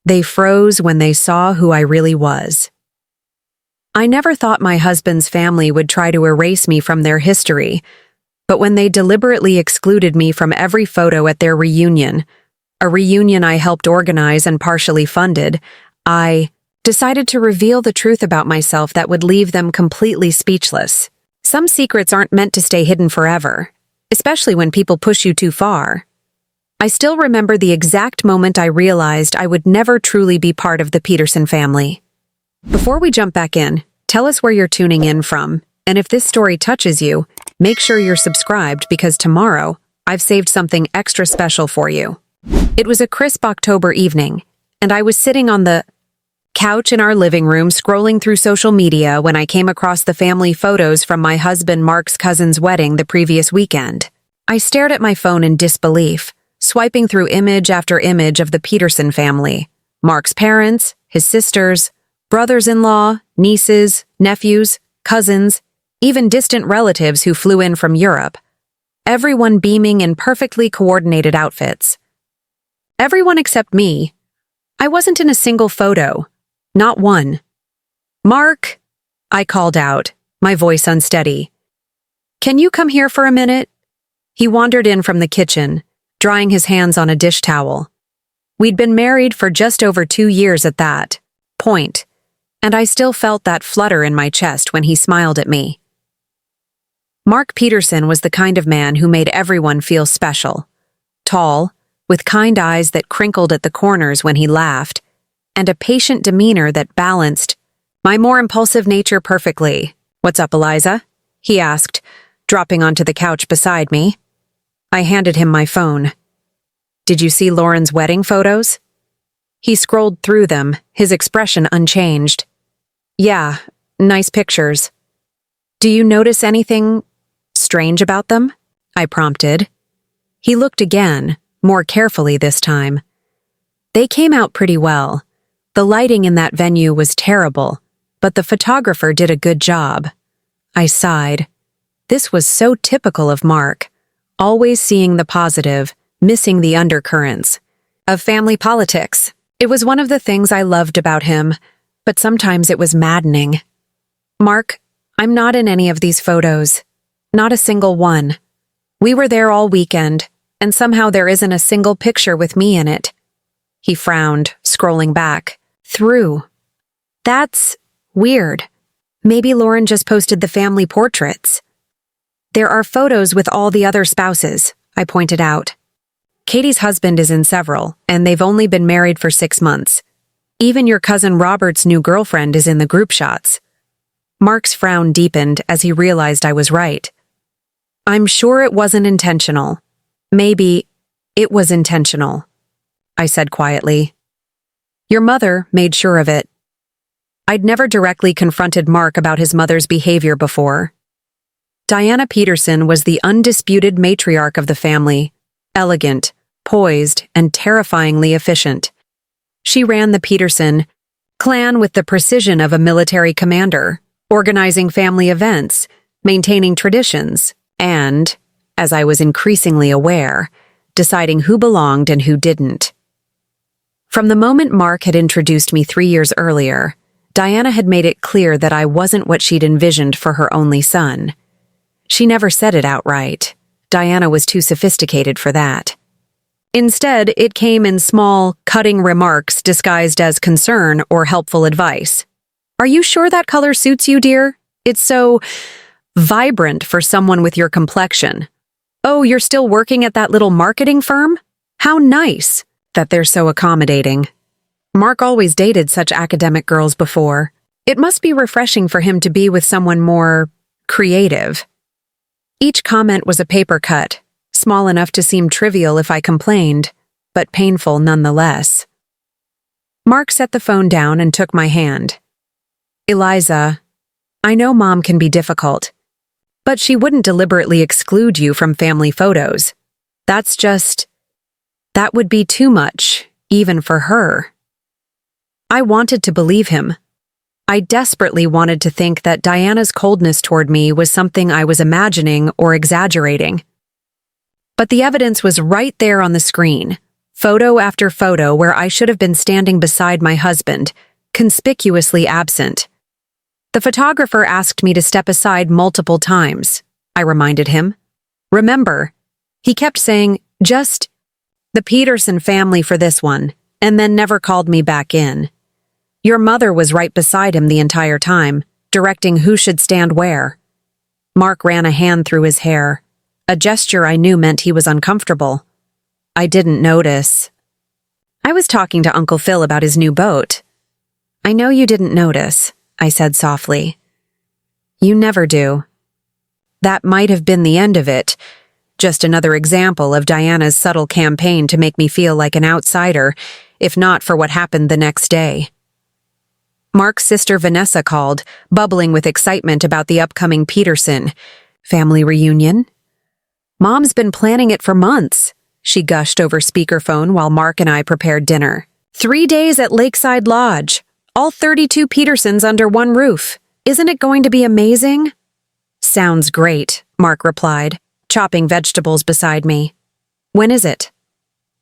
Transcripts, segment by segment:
They froze when they saw who I really was. I never thought my husband's family would try to erase me from their history, but when they deliberately excluded me from every photo at their reunion, a reunion I helped organize and partially funded, I decided to reveal the truth about myself that would leave them completely speechless. Some secrets aren't meant to stay hidden forever, especially when people push you too far. I still remember the exact moment I realized I would never truly be part of the Peterson family. Before we jump back in, tell us where you're tuning in from, and if this story touches you, make sure you're subscribed because tomorrow, I've saved something extra special for you. It was a crisp October evening, and I was sitting on the couch in our living room scrolling through social media when I came across the family photos from my husband Mark's cousin's wedding the previous weekend. I stared at my phone in disbelief, swiping through image after image of the Peterson family. Mark's parents, his sisters, brothers-in-law, nieces, nephews, cousins, even distant relatives who flew in from Europe. Everyone beaming in perfectly coordinated outfits. Everyone except me. I wasn't in a single photo. Not one. "Mark," I called out, my voice unsteady. "Can you come here for a minute?" He wandered in from the kitchen, drying his hands on a dish towel. We'd been married for just over 2 years at that point, and I still felt that flutter in my chest when he smiled at me. Mark Peterson was the kind of man who made everyone feel special. Tall, with kind eyes that crinkled at the corners when he laughed, and a patient demeanor that balanced my more impulsive nature perfectly. "What's up, Eliza?" he asked, dropping onto the couch beside me. I handed him my phone. "Did you see Lauren's wedding photos?" He scrolled through them, his expression unchanged. "Yeah, nice pictures. Do you notice anything strange about them?" I prompted. He looked again, more carefully this time. They came out pretty well. The lighting in that venue was terrible, but the photographer did a good job. I sighed. This was so typical of Mark, always seeing the positive, missing the undercurrents of family politics. It was one of the things I loved about him, but sometimes it was maddening. "Mark, I'm not in any of these photos. Not a single one. We were there all weekend, and somehow there isn't a single picture with me in it." He frowned, scrolling back. Through. "That's weird. Maybe Lauren just posted the family portraits." "There are photos with all the other spouses," I pointed out. "Katie's husband is in several, and they've only been married for 6 months. Even your cousin Robert's new girlfriend is in the group shots." Mark's frown deepened as he realized I was right. "I'm sure it wasn't intentional. Maybe it was intentional," I said quietly. "Your mother made sure of it." I'd never directly confronted Mark about his mother's behavior before. Diana Peterson was the undisputed matriarch of the family, elegant, poised, and terrifyingly efficient. She ran the Peterson clan with the precision of a military commander, organizing family events, maintaining traditions, and, as I was increasingly aware, deciding who belonged and who didn't. From the moment Mark had introduced me 3 years earlier, Diana had made it clear that I wasn't what she'd envisioned for her only son. She never said it outright. Diana was too sophisticated for that. Instead, it came in small, cutting remarks disguised as concern or helpful advice. "Are you sure that color suits you, dear? It's so vibrant for someone with your complexion. Oh, you're still working at that little marketing firm? How nice that they're so accommodating." Mark always dated such academic girls before. It must be refreshing for him to be with someone more creative. Each comment was a paper cut, small enough to seem trivial if I complained, but painful nonetheless. Mark set the phone down and took my hand. "Eliza, I know Mom can be difficult, but she wouldn't deliberately exclude you from family photos. That would be too much, even for her." I wanted to believe him. I desperately wanted to think that Diana's coldness toward me was something I was imagining or exaggerating. But the evidence was right there on the screen. Photo after photo where I should have been standing beside my husband, conspicuously absent. The photographer asked me to step aside multiple times, I reminded him. Remember, he kept saying, just the Peterson family for this one, and then never called me back in. Your mother was right beside him the entire time, directing who should stand where. Mark ran a hand through his hair, a gesture I knew meant he was uncomfortable. I didn't notice. I was talking to Uncle Phil about his new boat. I know you didn't notice, I said softly. You never do. That might have been the end of it. Just another example of Diana's subtle campaign to make me feel like an outsider, if not for what happened the next day. Mark's sister Vanessa called, bubbling with excitement about the upcoming Peterson family reunion. Mom's been planning it for months, she gushed over speakerphone while Mark and I prepared dinner. 3 days at Lakeside Lodge, all 32 Petersons under one roof. Isn't it going to be amazing? Sounds great, Mark replied, chopping vegetables beside me. When is it?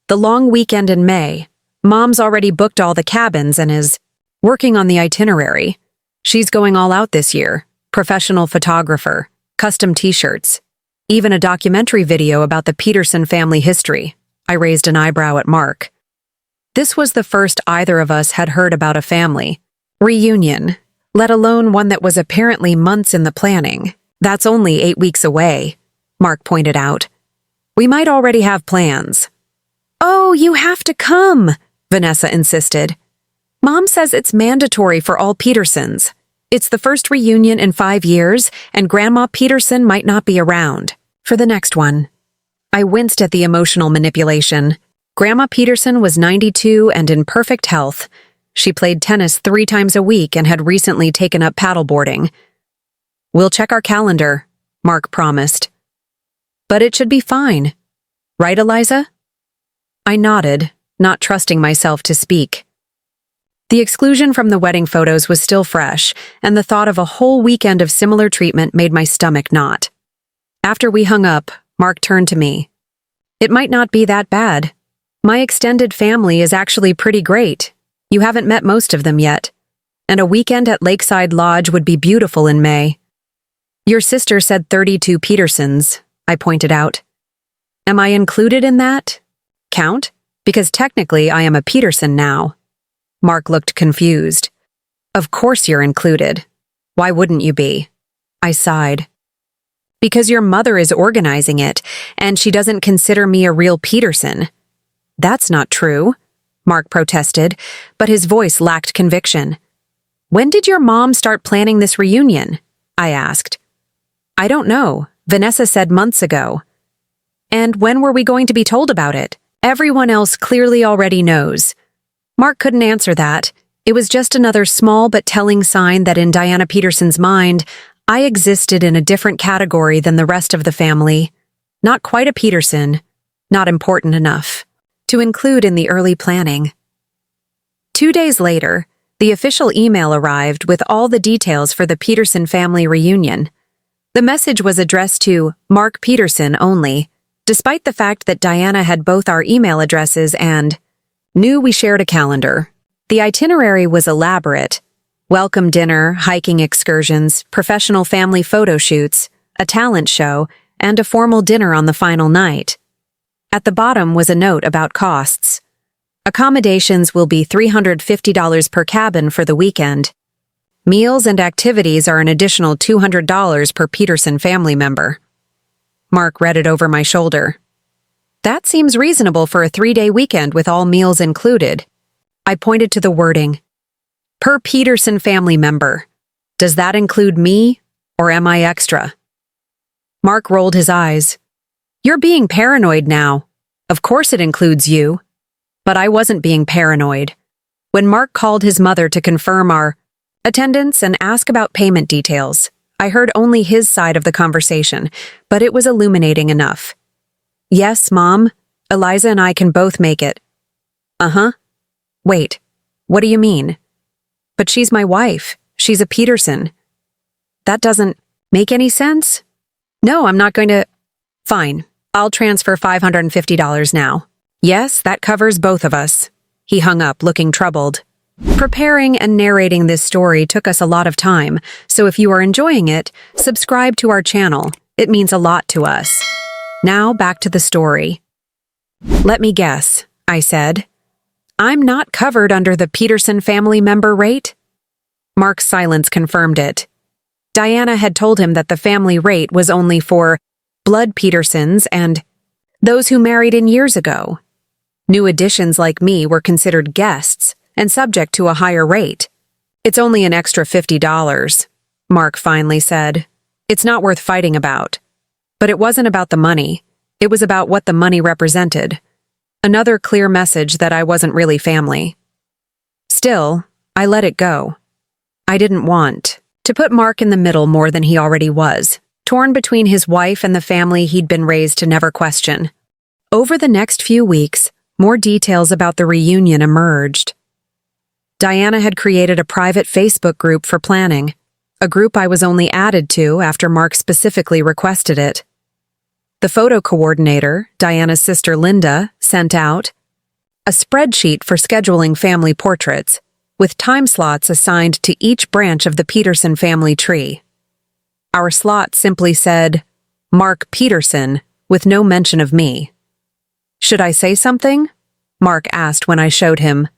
The long weekend in May. Mom's already booked all the cabins and is working on the itinerary. She's going all out this year. Professional photographer, custom t-shirts, even a documentary video about the Peterson family history. I raised an eyebrow at Mark. This was the first either of us had heard about a family reunion, let alone one that was apparently months in the planning. That's only 8 weeks away, Mark pointed out. We might already have plans. Oh, you have to come, Vanessa insisted. Mom says it's mandatory for all Petersons. It's the first reunion in 5 years, and Grandma Peterson might not be around for the next one. I winced at the emotional manipulation. Grandma Peterson was 92 and in perfect health. She played tennis 3 times a week and had recently taken up paddleboarding. We'll check our calendar, Mark promised. But it should be fine. Right, Eliza? I nodded, not trusting myself to speak. The exclusion from the wedding photos was still fresh, and the thought of a whole weekend of similar treatment made my stomach knot. After we hung up, Mark turned to me. It might not be that bad. My extended family is actually pretty great. You haven't met most of them yet. And a weekend at Lakeside Lodge would be beautiful in May. Your sister said 32 Petersons, I pointed out. Am I included in that count? Because technically I am a Peterson now. Mark looked confused. Of course you're included. Why wouldn't you be? I sighed. Because your mother is organizing it, and she doesn't consider me a real Peterson. That's not true, Mark protested, but his voice lacked conviction. When did your mom start planning this reunion? I asked. I don't know. Vanessa said months ago. And when were we going to be told about it? Everyone else clearly already knows. Mark couldn't answer that. It was just another small but telling sign that in Diana Peterson's mind, I existed in a different category than the rest of the family. Not quite a Peterson, not important enough to include in the early planning. 2 days later, the official email arrived with all the details for the Peterson family reunion. The message was addressed to Mark Peterson only, despite the fact that Diana had both our email addresses and knew we shared a calendar. The itinerary was elaborate. Welcome dinner, hiking excursions, professional family photo shoots, a talent show, and a formal dinner on the final night. At the bottom was a note about costs. Accommodations will be $350 per cabin for the weekend. Meals and activities are an additional $200 per Peterson family member. Mark read it over my shoulder. That seems reasonable for a 3-day weekend with all meals included. I pointed to the wording. Per Peterson family member. Does that include me, or am I extra? Mark rolled his eyes. You're being paranoid now. Of course it includes you. But I wasn't being paranoid. When Mark called his mother to confirm our attendance and ask about payment details, I heard only his side of the conversation, but it was illuminating enough. Yes, Mom. Eliza and I can both make it. Uh-huh. Wait, what do you mean? But she's my wife. She's a Peterson. That doesn't make any sense? No, I'm not going to... Fine, I'll transfer $550 now. Yes, that covers both of us. He hung up, looking troubled. Preparing and narrating this story took us a lot of time, so if you are enjoying it, subscribe to our channel. It means a lot to us. Now back to the story. Let me guess, I said. I'm not covered under the Peterson family member rate? Mark's silence confirmed it. Diana had told him that the family rate was only for blood Petersons and those who married in years ago. New additions like me were considered guests and subject to a higher rate. It's only an extra $50, Mark finally said. It's not worth fighting about. But it wasn't about the money. It was about what the money represented. Another clear message that I wasn't really family. Still, I let it go. I didn't want to put Mark in the middle more than he already was, torn between his wife and the family he'd been raised to never question. Over the next few weeks, more details about the reunion emerged. Diana had created a private Facebook group for planning, a group I was only added to after Mark specifically requested it. The photo coordinator, Diana's sister Linda, sent out a spreadsheet for scheduling family portraits, with time slots assigned to each branch of the Peterson family tree. Our slot simply said, Mark Peterson, with no mention of me. Should I say something? Mark asked when I showed him.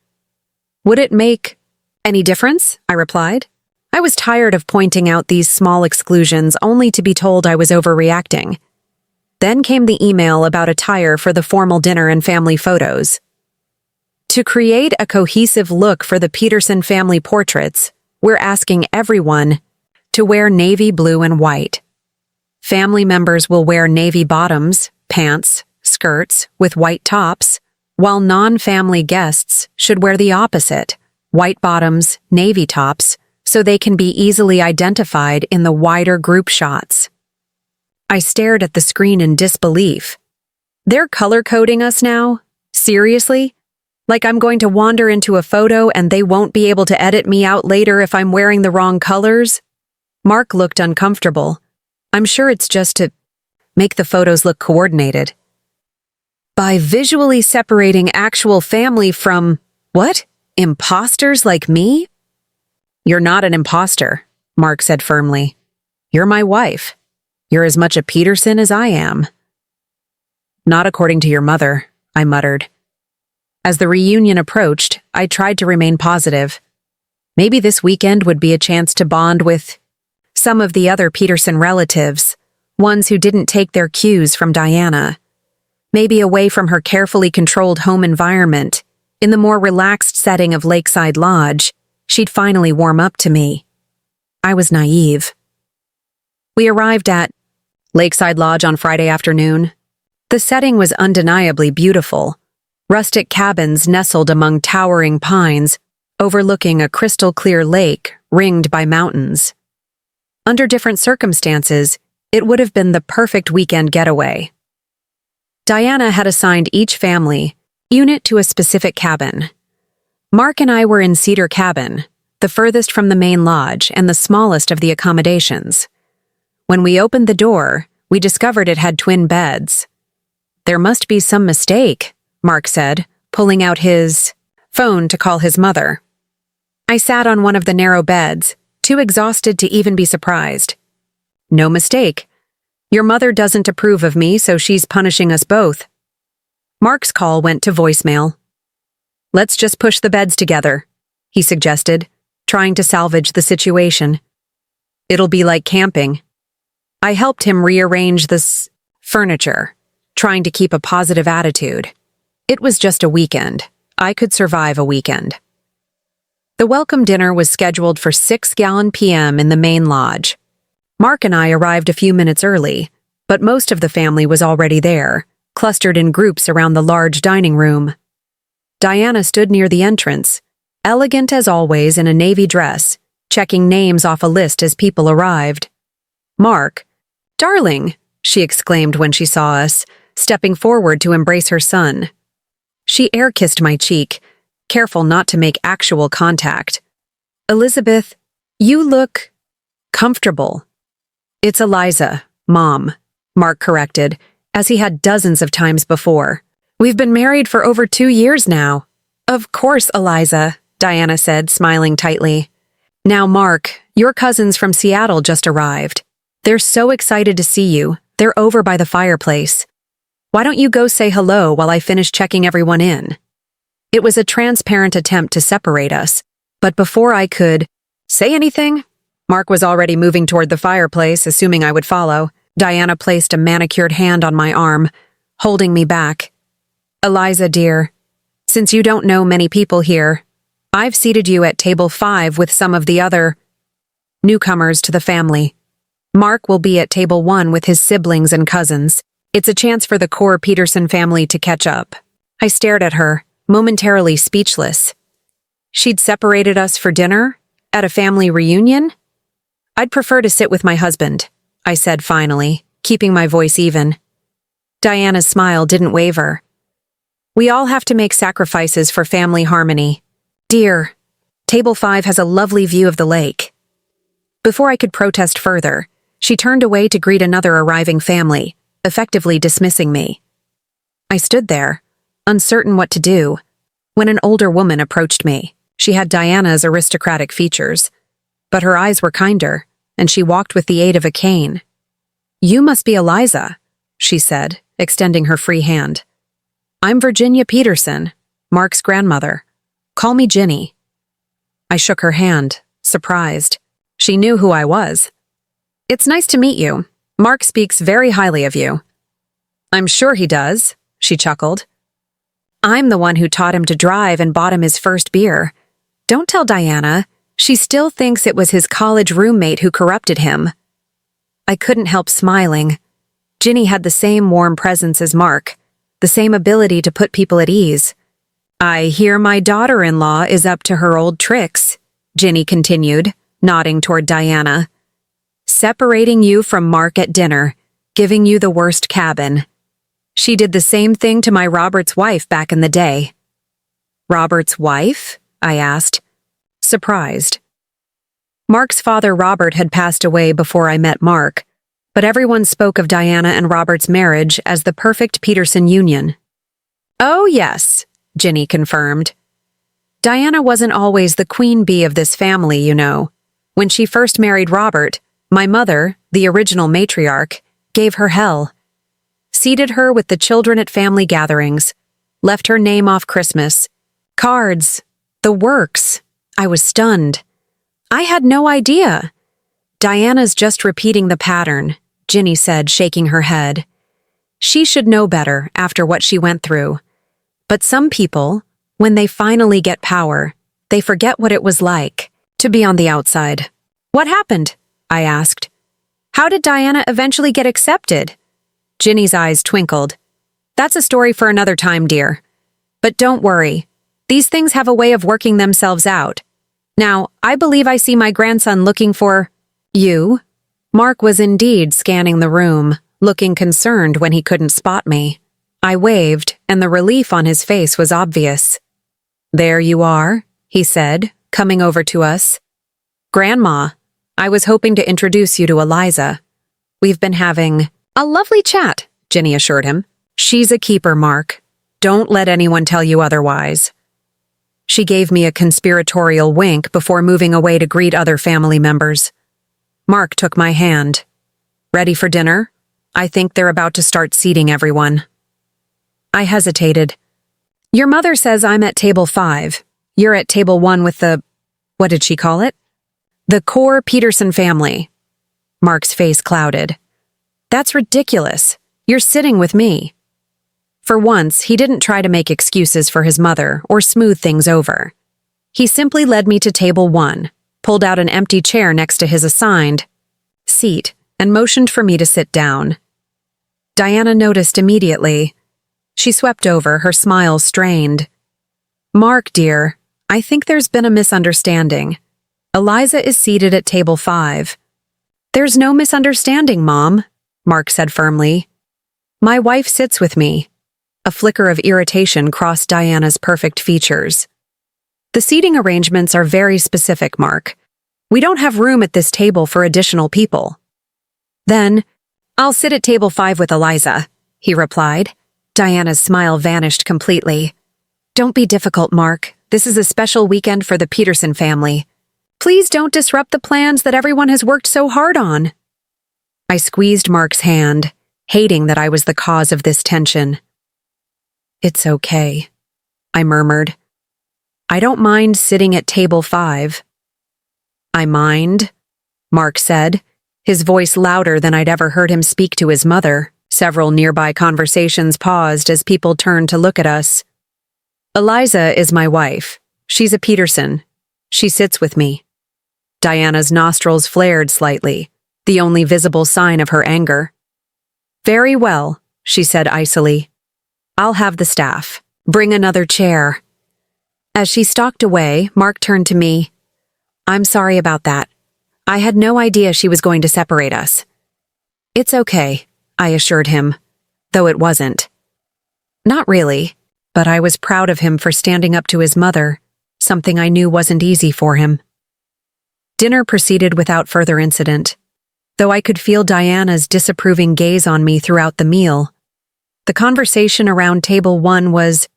Would it make any difference? I replied. I was tired of pointing out these small exclusions only to be told I was overreacting. Then came the email about attire for the formal dinner and family photos. To create a cohesive look for the Peterson family portraits, we're asking everyone to wear navy blue and white. Family members will wear navy bottoms, pants, skirts with white tops, while non-family guests should wear the opposite, white bottoms, navy tops, so they can be easily identified in the wider group shots. I stared at the screen in disbelief. They're color-coding us now? Seriously? Like I'm going to wander into a photo and they won't be able to edit me out later if I'm wearing the wrong colors? Mark looked uncomfortable. I'm sure it's just to make the photos look coordinated. By visually separating actual family from, what? Imposters like me? You're not an imposter, Mark said firmly. You're my wife. You're as much a Peterson as I am. Not according to your mother, I muttered. As the reunion approached, I tried to remain positive. Maybe this weekend would be a chance to bond with some of the other Peterson relatives, ones who didn't take their cues from Diana. Maybe away from her carefully controlled home environment, in the more relaxed setting of Lakeside Lodge, she'd finally warm up to me. I was naive. We arrived at Lakeside Lodge on Friday afternoon. The setting was undeniably beautiful. Rustic cabins nestled among towering pines, overlooking a crystal-clear lake ringed by mountains. Under different circumstances, it would have been the perfect weekend getaway. Diana had assigned each family unit to a specific cabin. Mark and I were in Cedar Cabin, the furthest from the main lodge and the smallest of the accommodations. When we opened the door, we discovered it had twin beds. There must be some mistake, Mark said, pulling out his phone to call his mother. I sat on one of the narrow beds, too exhausted to even be surprised. No mistake. Your mother doesn't approve of me, so she's punishing us both. Mark's call went to voicemail. Let's just push the beds together, he suggested, trying to salvage the situation. It'll be like camping. I helped him rearrange the furniture, trying to keep a positive attitude. It was just a weekend. I could survive a weekend. The welcome dinner was scheduled for 6 p.m. in the main lodge. Mark and I arrived a few minutes early, but most of the family was already there, clustered in groups around the large dining room. Diana stood near the entrance, elegant as always in a navy dress, checking names off a list as people arrived. Mark, darling, she exclaimed when she saw us, stepping forward to embrace her son. She air-kissed my cheek, careful not to make actual contact. Elizabeth, you look comfortable. It's Eliza, Mom, Mark corrected, as he had dozens of times before. We've been married for over 2 years now. Of course, Eliza, Diana said, smiling tightly. Now, Mark, your cousins from Seattle just arrived. They're so excited to see you. They're over by the fireplace. Why don't you go say hello while I finish checking everyone in? It was a transparent attempt to separate us, but before I could say anything, Mark was already moving toward the fireplace, assuming I would follow. Diana placed a manicured hand on my arm, holding me back. Eliza, dear, since you don't know many people here, I've seated you at table 5 with some of the other newcomers to the family. Mark will be at table 1 with his siblings and cousins. It's a chance for the core Peterson family to catch up. I stared at her, momentarily speechless. She'd separated us for dinner? At a family reunion? I'd prefer to sit with my husband, I said finally, keeping my voice even. Diana's smile didn't waver. We all have to make sacrifices for family harmony. Dear, table 5 has a lovely view of the lake. Before I could protest further, she turned away to greet another arriving family, effectively dismissing me. I stood there, uncertain what to do, when an older woman approached me. She had Diana's aristocratic features, but her eyes were kinder, and she walked with the aid of a cane. You must be Eliza, she said, extending her free hand. I'm Virginia Peterson, Mark's grandmother. Call me Ginny. I shook her hand, surprised. She knew who I was. It's nice to meet you. Mark speaks very highly of you. I'm sure he does, she chuckled. I'm the one who taught him to drive and bought him his first beer. Don't tell Diana. She still thinks it was his college roommate who corrupted him. I couldn't help smiling. Ginny had the same warm presence as Mark, the same ability to put people at ease. I hear my daughter-in-law is up to her old tricks, Ginny continued, nodding toward Diana. Separating you from Mark at dinner, giving you the worst cabin. She did the same thing to my Robert's wife back in the day. Robert's wife? I asked, surprised. Mark's father Robert had passed away before I met Mark, but everyone spoke of Diana and Robert's marriage as the perfect Peterson union. Oh yes, Ginny confirmed. Diana wasn't always the queen bee of this family, you know. When she first married Robert, my mother, the original matriarch, gave her hell. Seated her with the children at family gatherings, left her name off Christmas, cards, the works. I was stunned. I had no idea. Diana's just repeating the pattern, Ginny said, shaking her head. She should know better after what she went through. But some people, when they finally get power, they forget what it was like to be on the outside. What happened? I asked. How did Diana eventually get accepted? Ginny's eyes twinkled. That's a story for another time, dear. But don't worry. These things have a way of working themselves out. Now, I believe I see my grandson looking for you. Mark was indeed scanning the room, looking concerned when he couldn't spot me. I waved, and the relief on his face was obvious. There you are, he said, coming over to us. Grandma, I was hoping to introduce you to Eliza. We've been having a lovely chat, Ginny assured him. She's a keeper, Mark. Don't let anyone tell you otherwise. She gave me a conspiratorial wink before moving away to greet other family members. Mark took my hand. Ready for dinner? I think they're about to start seating everyone. I hesitated. Your mother says I'm at table 5. You're at table 1 with the, what did she call it? The core Peterson family. Mark's face clouded. That's ridiculous. You're sitting with me. For once, he didn't try to make excuses for his mother or smooth things over. He simply led me to table 1, pulled out an empty chair next to his assigned seat, and motioned for me to sit down. Diana noticed immediately. She swept over, her smile strained. Mark, dear, I think there's been a misunderstanding. Eliza is seated at table 5. There's no misunderstanding, Mom, Mark said firmly. My wife sits with me. A flicker of irritation crossed Diana's perfect features. The seating arrangements are very specific, Mark. We don't have room at this table for additional people. Then, I'll sit at table 5 with Eliza, he replied, Diana's smile vanished completely. Don't be difficult, Mark. This is a special weekend for the Peterson family. Please don't disrupt the plans that everyone has worked so hard on. I squeezed Mark's hand, hating that I was the cause of this tension. It's okay, I murmured. I don't mind sitting at table 5. I mind, Mark said, his voice louder than I'd ever heard him speak to his mother. Several nearby conversations paused as people turned to look at us. Eliza is my wife. She's a Peterson. She sits with me. Diana's nostrils flared slightly, the only visible sign of her anger. Very well, she said icily. I'll have the staff. Bring another chair. As she stalked away, Mark turned to me. I'm sorry about that. I had no idea she was going to separate us. It's okay, I assured him, though it wasn't. Not really, but I was proud of him for standing up to his mother, something I knew wasn't easy for him. Dinner proceeded without further incident, though I could feel Diana's disapproving gaze on me throughout the meal. The conversation around table 1 was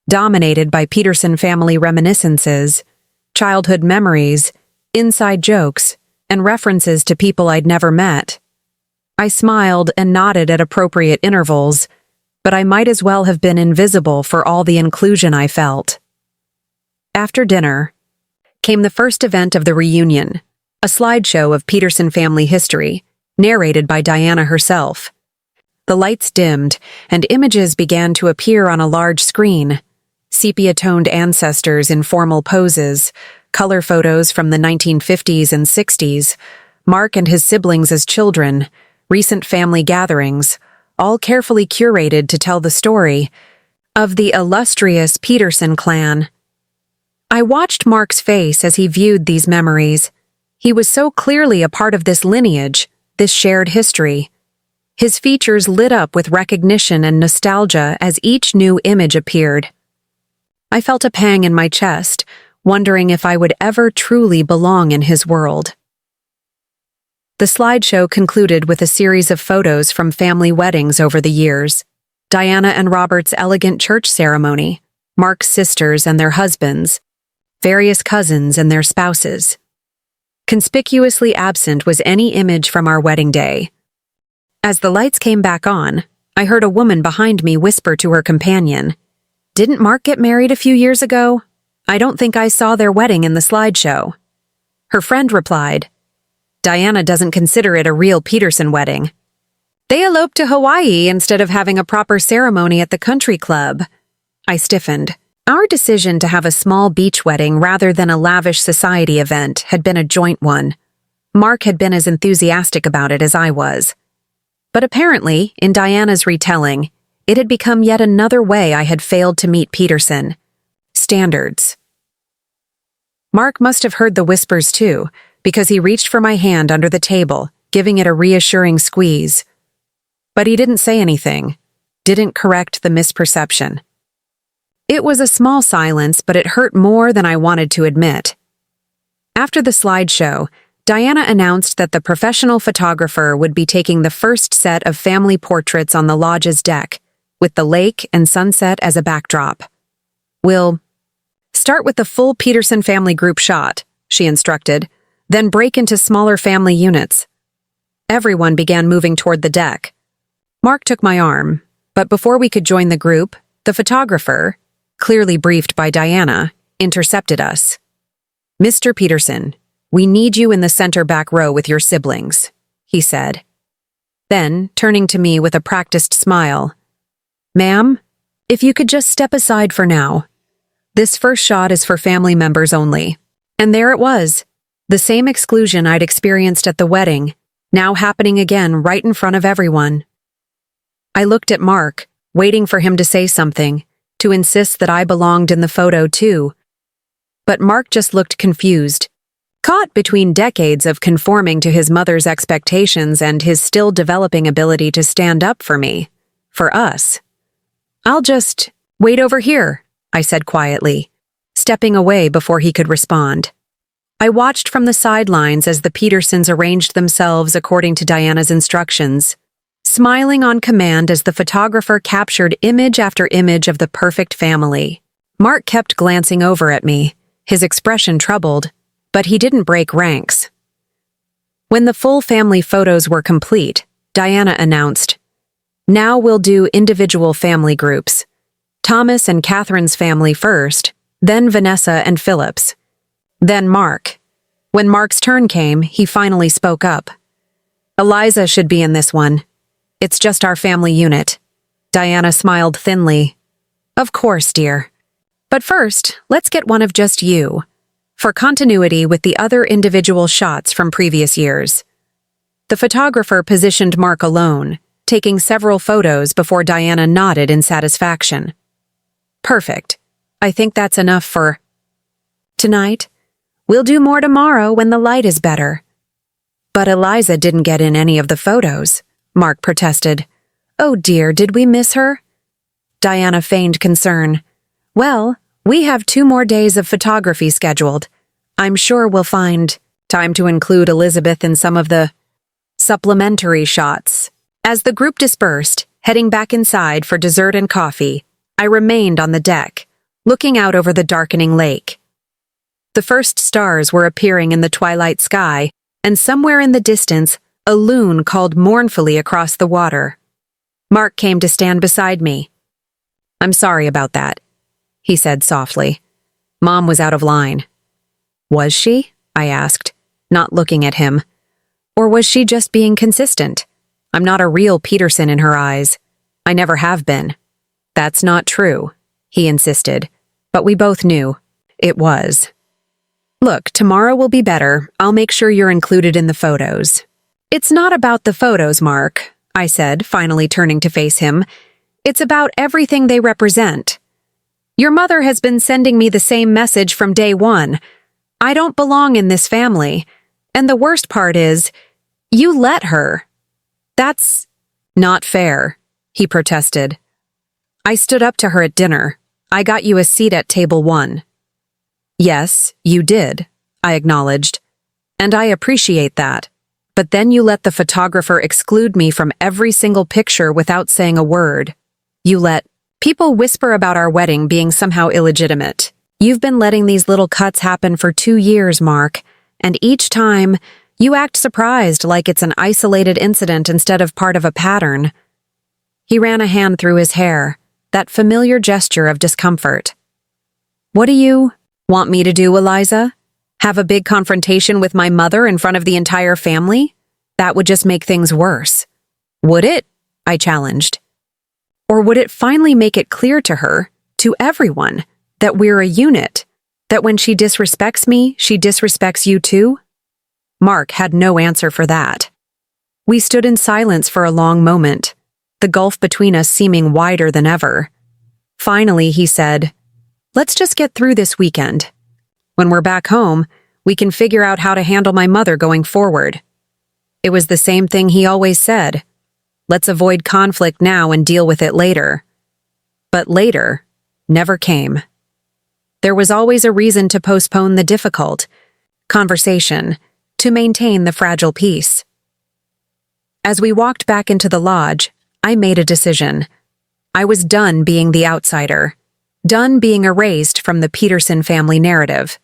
dominated by Peterson family reminiscences, childhood memories, inside jokes, and references to people I'd never met. I smiled and nodded at appropriate intervals, but I might as well have been invisible for all the inclusion I felt. After dinner came the first event of the reunion, a slideshow of Peterson family history, narrated by Diana herself. The lights dimmed, and images began to appear on a large screen. Sepia-toned ancestors in formal poses, color photos from the 1950s and 60s, Mark and his siblings as children, recent family gatherings, all carefully curated to tell the story of the illustrious Peterson clan. I watched Mark's face as he viewed these memories. He was so clearly a part of this lineage, this shared history. His features lit up with recognition and nostalgia as each new image appeared. I felt a pang in my chest, wondering if I would ever truly belong in his world. The slideshow concluded with a series of photos from family weddings over the years, Diana and Robert's elegant church ceremony, Mark's sisters and their husbands, various cousins and their spouses. Conspicuously absent was any image from our wedding day. As the lights came back on, I heard a woman behind me whisper to her companion, "Didn't Mark get married a few years ago? I don't think I saw their wedding in the slideshow." Her friend replied, "Diana doesn't consider it a real Peterson wedding. They eloped to Hawaii instead of having a proper ceremony at the country club." I stiffened. Our decision to have a small beach wedding rather than a lavish society event had been a joint one. Mark had been as enthusiastic about it as I was. But apparently, in Diana's retelling, it had become yet another way I had failed to meet Peterson. Standards. Mark must have heard the whispers too, because he reached for my hand under the table, giving it a reassuring squeeze. But he didn't say anything, didn't correct the misperception. It was a small silence, but it hurt more than I wanted to admit. After the slideshow, Diana announced that the professional photographer would be taking the first set of family portraits on the lodge's deck, with the lake and sunset as a backdrop. "We'll start with the full Peterson family group shot," she instructed, "then break into smaller family units." Everyone began moving toward the deck. Mark took my arm, but before we could join the group, the photographer, clearly briefed by Diana, intercepted us. "Mr. Peterson, we need you in the center back row with your siblings," he said. Then, turning to me with a practiced smile, "Ma'am, if you could just step aside for now. This first shot is for family members only." And there it was, the same exclusion I'd experienced at the wedding, now happening again right in front of everyone. I looked at Mark, waiting for him to say something, to insist that I belonged in the photo too. But Mark just looked confused, caught between decades of conforming to his mother's expectations and his still developing ability to stand up for me, for us. "I'll just wait over here," I said quietly, stepping away before he could respond. I watched from the sidelines as the Petersons arranged themselves according to Diana's instructions, smiling on command as the photographer captured image after image of the perfect family. Mark kept glancing over at me, his expression troubled, but he didn't break ranks. When the full family photos were complete, Diana announced, "Now we'll do individual family groups. Thomas and Catherine's family first, then Vanessa and Philip's. Then Mark." When Mark's turn came, he finally spoke up. "Eliza should be in this one. It's just our family unit." Diana smiled thinly. "Of course, dear. But first, let's get one of just you, for continuity with the other individual shots from previous years." The photographer positioned Mark alone, taking several photos before Diana nodded in satisfaction. "Perfect. I think that's enough for tonight. We'll do more tomorrow when the light is better." "But Eliza didn't get in any of the photos," Mark protested. "Oh dear, did we miss her?" Diana feigned concern. "Well, we have 2 more days of photography scheduled. I'm sure we'll find time to include Elizabeth in some of the supplementary shots." As the group dispersed, heading back inside for dessert and coffee, I remained on the deck, looking out over the darkening lake. The first stars were appearing in the twilight sky, and somewhere in the distance, a loon called mournfully across the water. Mark came to stand beside me. "I'm sorry about that," he said softly. "Mom was out of line." "Was she?" I asked, not looking at him. "Or was she just being consistent? I'm not a real Peterson in her eyes. I never have been." "That's not true," he insisted, but we both knew it was. "Look, tomorrow will be better. I'll make sure you're included in the photos." "It's not about the photos, Mark," I said, finally turning to face him. "It's about everything they represent. Your mother has been sending me the same message from day one. I don't belong in this family. And the worst part is, you let her. That's not fair," he protested. "I stood up to her at dinner. I got you a seat at table 1. "Yes, you did," I acknowledged. "And I appreciate that. But then you let the photographer exclude me from every single picture without saying a word. You let people whisper about our wedding being somehow illegitimate. You've been letting these little cuts happen for 2 years, Mark, and each time, you act surprised like it's an isolated incident instead of part of a pattern." He ran a hand through his hair, that familiar gesture of discomfort. "What do you want me to do, Eliza? Have a big confrontation with my mother in front of the entire family? That would just make things worse." "Would it?" I challenged. "Or would it finally make it clear to her, to everyone, that we're a unit, that when she disrespects me, she disrespects you too?" Mark had no answer for that. We stood in silence for a long moment, the gulf between us seeming wider than ever. Finally, he said, "Let's just get through this weekend. When we're back home, we can figure out how to handle my mother going forward." It was the same thing he always said. Let's avoid conflict now and deal with it later. But later never came. There was always a reason to postpone the difficult conversation, to maintain the fragile peace. As we walked back into the lodge, I made a decision. I was done being the outsider, done being erased from the Peterson family narrative.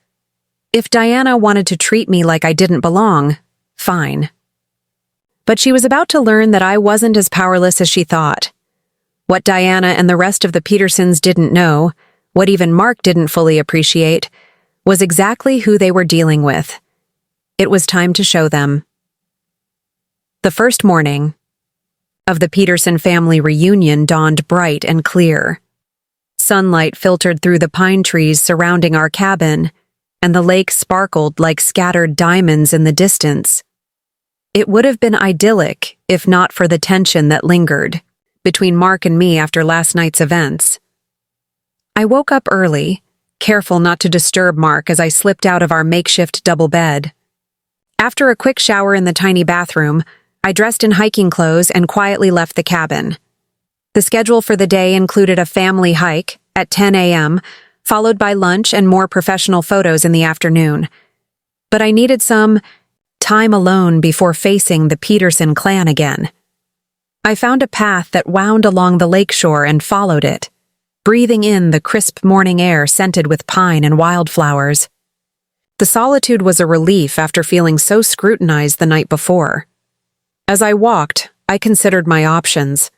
If Diana wanted to treat me like I didn't belong, fine. But she was about to learn that I wasn't as powerless as she thought. What Diana and the rest of the Petersons didn't know, what even Mark didn't fully appreciate, was exactly who they were dealing with. It was time to show them. The first morning of the Peterson family reunion dawned bright and clear. Sunlight filtered through the pine trees surrounding our cabin, and the lake sparkled like scattered diamonds in the distance. It would have been idyllic if not for the tension that lingered between Mark and me after last night's events. I woke up early, careful not to disturb Mark as I slipped out of our makeshift double bed. After a quick shower in the tiny bathroom, I dressed in hiking clothes and quietly left the cabin. The schedule for the day included a family hike at 10 a.m., followed by lunch and more professional photos in the afternoon. But I needed some time alone before facing the Peterson clan again. I found a path that wound along the lakeshore and followed it, breathing in the crisp morning air scented with pine and wildflowers. The solitude was a relief after feeling so scrutinized the night before. As I walked, I considered my options.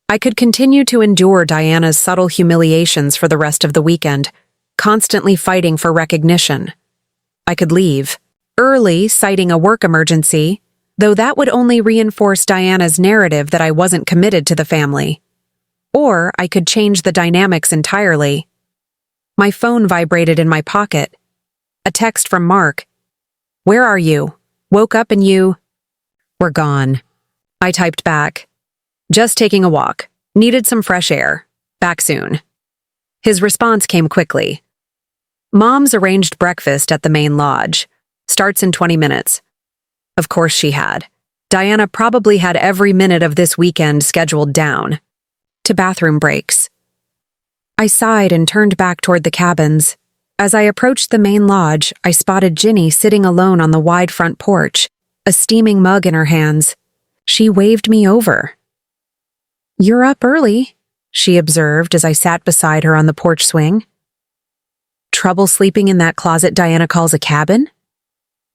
I could continue to endure Diana's subtle humiliations for the rest of the weekend, constantly fighting for recognition. I could leave, early, citing a work emergency, though that would only reinforce Diana's narrative that I wasn't committed to the family. Or I could change the dynamics entirely. My phone vibrated in my pocket. A text from Mark. "Where are you? Woke up and you..." "We're gone." I typed back. "Just taking a walk. Needed some fresh air. Back soon." His response came quickly. "Mom's arranged breakfast at the main lodge. Starts in 20 minutes. Of course she had. Diana probably had every minute of this weekend scheduled down. To bathroom breaks. I sighed and turned back toward the cabins. As I approached the main lodge, I spotted Ginny sitting alone on the wide front porch, a steaming mug in her hands. She waved me over. "You're up early," she observed as I sat beside her on the porch swing. "Trouble sleeping in that closet Diana calls a cabin?"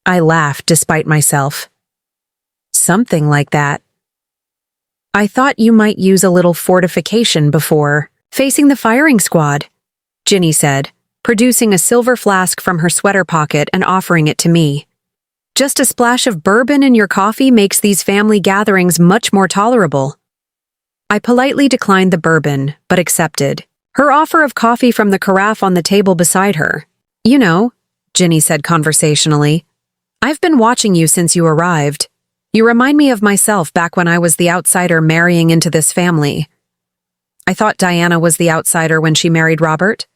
I laughed despite myself. "Something like that." "I thought you might use a little fortification before facing the firing squad," Ginny said, producing a silver flask from her sweater pocket and offering it to me. "Just a splash of bourbon in your coffee makes these family gatherings much more tolerable." I politely declined the bourbon, but accepted her offer of coffee from the carafe on the table beside her. "You know," Ginny said conversationally, "I've been watching you since you arrived. You remind me of myself back when I was the outsider marrying into this family." I thought Diana was the outsider when she married Robert.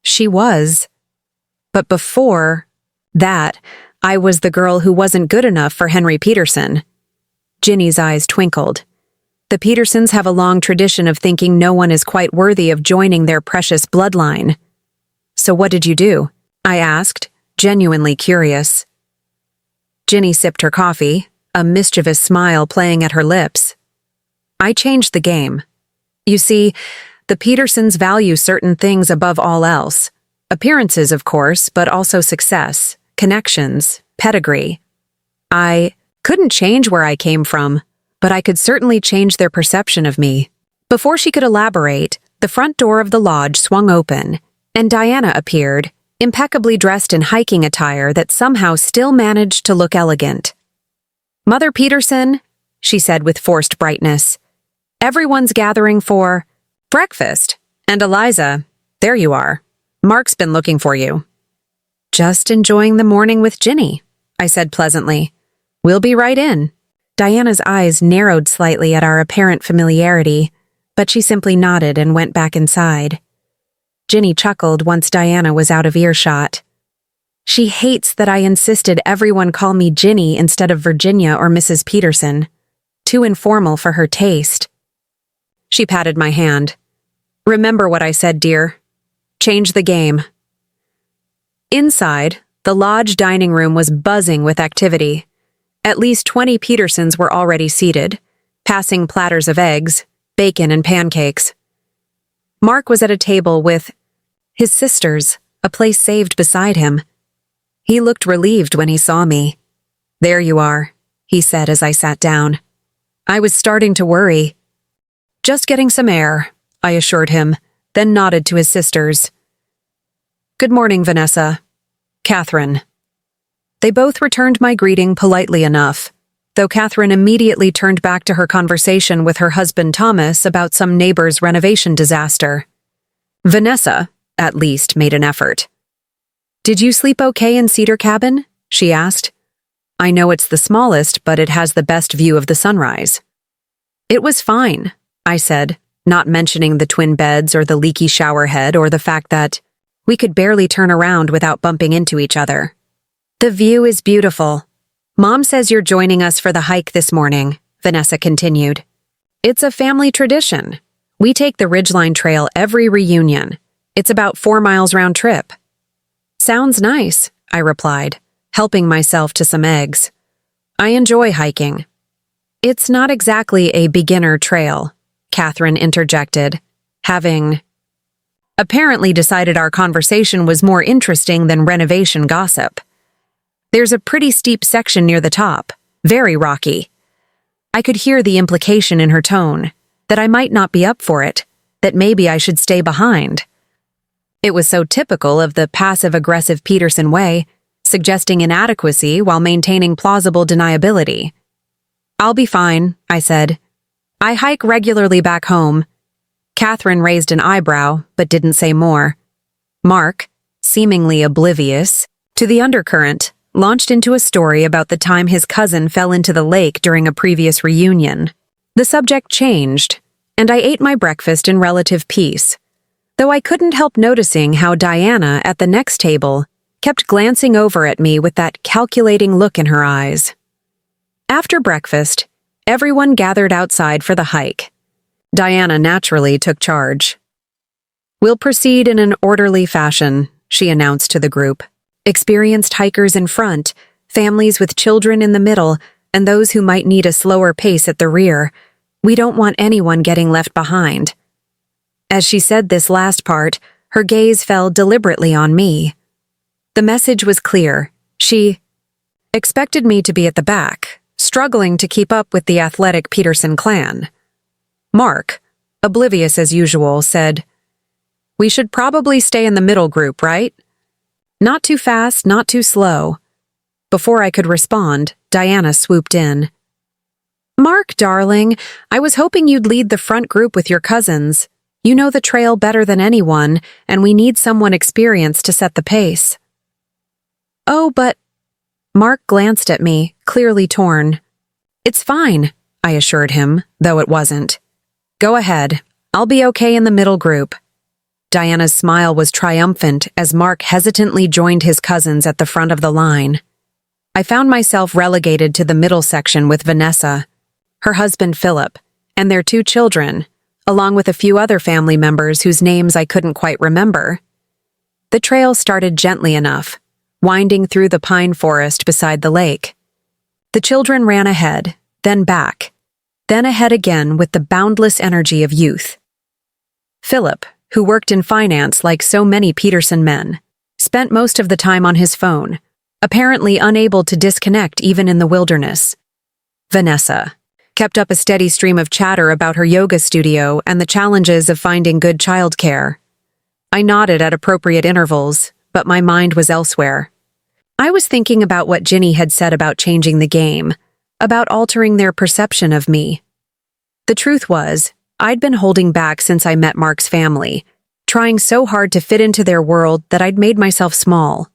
She was. But before that, I was the girl who wasn't good enough for Henry Peterson. Ginny's eyes twinkled. The Petersons have a long tradition of thinking no one is quite worthy of joining their precious bloodline. "So what did you do?" I asked, genuinely curious. Ginny sipped her coffee, a mischievous smile playing at her lips. "I changed the game. You see, the Petersons value certain things above all else. Appearances, of course, but also success, connections, pedigree. I couldn't change where I came from, but I could certainly change their perception of me." Before she could elaborate, the front door of the lodge swung open, and Diana appeared, impeccably dressed in hiking attire that somehow still managed to look elegant. "Mother Peterson," she said with forced brightness, "everyone's gathering for breakfast. And Eliza, there you are. Mark's been looking for you." "Just enjoying the morning with Ginny," I said pleasantly. "We'll be right in." Diana's eyes narrowed slightly at our apparent familiarity, but she simply nodded and went back inside. Ginny chuckled once Diana was out of earshot. She hates that I insisted everyone call me Ginny instead of Virginia or Mrs. Peterson. Too informal for her taste. She patted my hand. "Remember what I said, dear. Change the game." Inside, the lodge dining room was buzzing with activity. At least 20 Petersons were already seated, passing platters of eggs, bacon, and pancakes. Mark was at a table with his sisters, a place saved beside him. He looked relieved when he saw me. "There you are," he said as I sat down. I was starting to worry. "Just getting some air," I assured him, then nodded to his sisters. "Good morning, Vanessa. Catherine." They both returned my greeting politely enough, though Catherine immediately turned back to her conversation with her husband Thomas about some neighbor's renovation disaster. Vanessa, at least, made an effort. "Did you sleep okay in Cedar Cabin?" she asked. "I know it's the smallest, but it has the best view of the sunrise." "It was fine," I said, not mentioning the twin beds or the leaky shower head or the fact that we could barely turn around without bumping into each other. "The view is beautiful. Mom says you're joining us for the hike this morning," Vanessa continued. "It's a family tradition. We take the Ridgeline Trail every reunion. It's about 4 miles round trip." "Sounds nice," I replied, helping myself to some eggs. "I enjoy hiking." It's not exactly a beginner trail, Catherine interjected, having apparently decided our conversation was more interesting than renovation gossip. There's a pretty steep section near the top, very rocky. I could hear the implication in her tone, that I might not be up for it, that maybe I should stay behind. It was so typical of the passive-aggressive Peterson way, suggesting inadequacy while maintaining plausible deniability. I'll be fine, I said. I hike regularly back home. Catherine raised an eyebrow, but didn't say more. Mark, seemingly oblivious to the undercurrent, launched into a story about the time his cousin fell into the lake during a previous reunion. The subject changed, and I ate my breakfast in relative peace, though I couldn't help noticing how Diana at the next table kept glancing over at me with that calculating look in her eyes. After breakfast, everyone gathered outside for the hike. Diana naturally took charge. We'll proceed in an orderly fashion, she announced to the group. Experienced hikers in front, families with children in the middle, and those who might need a slower pace at the rear. We don't want anyone getting left behind. As she said this last part, her gaze fell deliberately on me. The message was clear. She expected me to be at the back, struggling to keep up with the athletic Peterson clan. Mark, oblivious as usual, said, "We should probably stay in the middle group, right? Not too fast, not too slow." Before I could respond, Diana swooped in. "Mark, darling, I was hoping you'd lead the front group with your cousins. You know the trail better than anyone, and we need someone experienced to set the pace." "Oh, but—" Mark glanced at me, clearly torn. "It's fine," I assured him, though it wasn't. "Go ahead. I'll be okay in the middle group." Diana's smile was triumphant as Mark hesitantly joined his cousins at the front of the line. I found myself relegated to the middle section with Vanessa, her husband Philip, and their 2 children, along with a few other family members whose names I couldn't quite remember. The trail started gently enough, winding through the pine forest beside the lake. The children ran ahead, then back, then ahead again with the boundless energy of youth. Philip, who worked in finance like so many Peterson men, spent most of the time on his phone, apparently unable to disconnect even in the wilderness. Vanessa kept up a steady stream of chatter about her yoga studio and the challenges of finding good childcare. I nodded at appropriate intervals, but my mind was elsewhere. I was thinking about what Ginny had said about changing the game, about altering their perception of me. The truth was, I'd been holding back since I met Mark's family, trying so hard to fit into their world that I'd made myself small.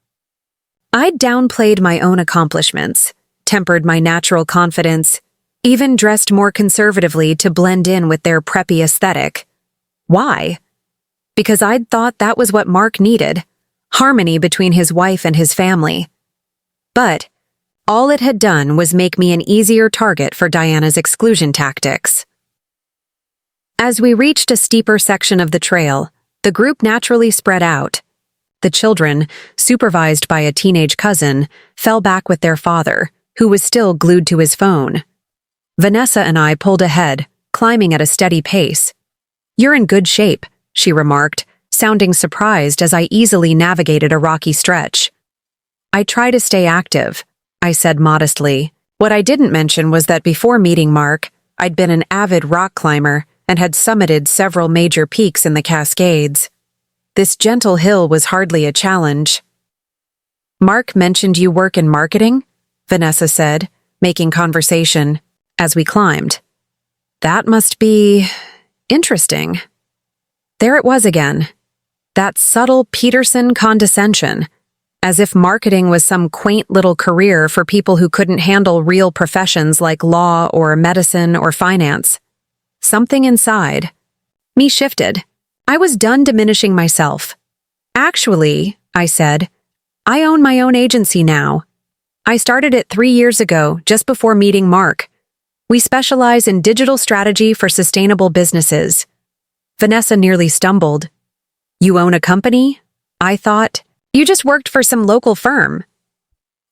I'd downplayed my own accomplishments, tempered my natural confidence, even dressed more conservatively to blend in with their preppy aesthetic. Why? Because I'd thought that was what Mark needed, harmony between his wife and his family. But all it had done was make me an easier target for Diana's exclusion tactics. As we reached a steeper section of the trail, the group naturally spread out. The children, supervised by a teenage cousin, fell back with their father, who was still glued to his phone. Vanessa and I pulled ahead, climbing at a steady pace. "You're in good shape," she remarked, sounding surprised as I easily navigated a rocky stretch. "I try to stay active," I said modestly. What I didn't mention was that before meeting Mark, I'd been an avid rock climber and had summited several major peaks in the Cascades. This gentle hill was hardly a challenge. "Mark mentioned you work in marketing?" Vanessa said, making conversation, as we climbed. "That must be interesting." There it was again. That subtle Peterson condescension, as if marketing was some quaint little career for people who couldn't handle real professions like law or medicine or finance. Something inside me shifted. I was done diminishing myself. "Actually," I said, "I own my own agency now. I started it 3 years ago, just before meeting Mark. We specialize in digital strategy for sustainable businesses." Vanessa nearly stumbled. "You own a company?" I thought. "You just worked for some local firm."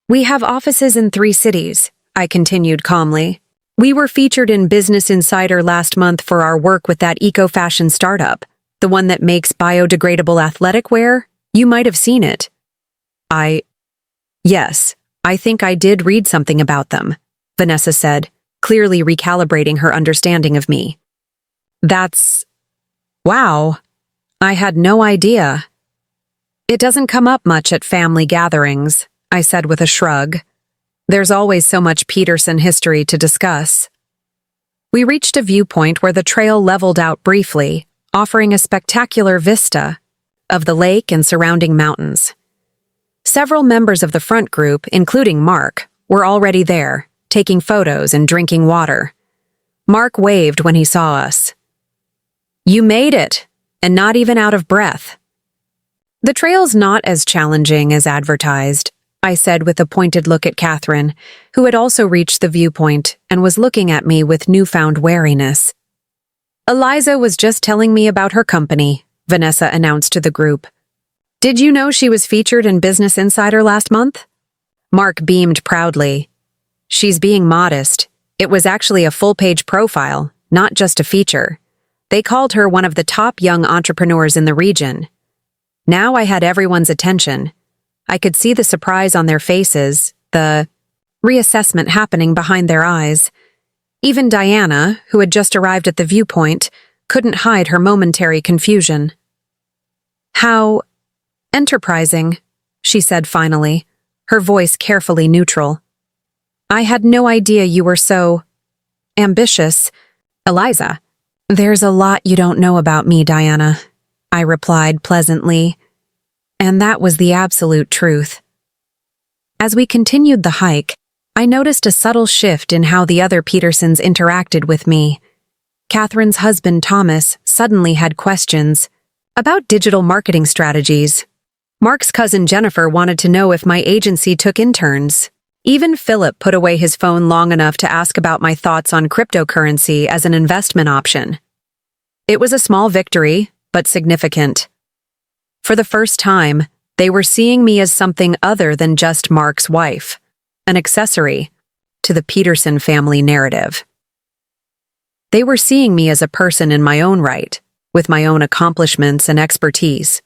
"We have offices in 3 cities," I continued calmly. We were featured in Business Insider last month for our work with that eco-fashion startup, the one that makes biodegradable athletic wear. You might have seen it. Yes, I think I did read something about them, Vanessa said, clearly recalibrating her understanding of me. Wow. I had no idea. It doesn't come up much at family gatherings, I said with a shrug. There's always so much Peterson history to discuss. We reached a viewpoint where the trail leveled out briefly, offering a spectacular vista of the lake and surrounding mountains. Several members of the front group, including Mark, were already there, taking photos and drinking water. Mark waved when he saw us. You made it, and not even out of breath. The trail's not as challenging as advertised, I said with a pointed look at Catherine, who had also reached the viewpoint and was looking at me with newfound wariness. Eliza was just telling me about her company, Vanessa announced to the group. Did you know she was featured in Business Insider last month? Mark beamed proudly. She's being modest. It was actually a full-page profile, not just a feature. They called her one of the top young entrepreneurs in the region. Now I had everyone's attention. I could see the surprise on their faces, the reassessment happening behind their eyes. Even Diana, who had just arrived at the viewpoint, couldn't hide her momentary confusion. How enterprising, she said finally, her voice carefully neutral. I had no idea you were so ambitious. Eliza, there's a lot you don't know about me, Diana, I replied pleasantly. And that was the absolute truth. As we continued the hike, I noticed a subtle shift in how the other Petersons interacted with me. Catherine's husband, Thomas, suddenly had questions about digital marketing strategies. Mark's cousin Jennifer wanted to know if my agency took interns. Even Philip put away his phone long enough to ask about my thoughts on cryptocurrency as an investment option. It was a small victory, but significant. For the first time, they were seeing me as something other than just Mark's wife, an accessory to the Peterson family narrative. They were seeing me as a person in my own right, with my own accomplishments and expertise.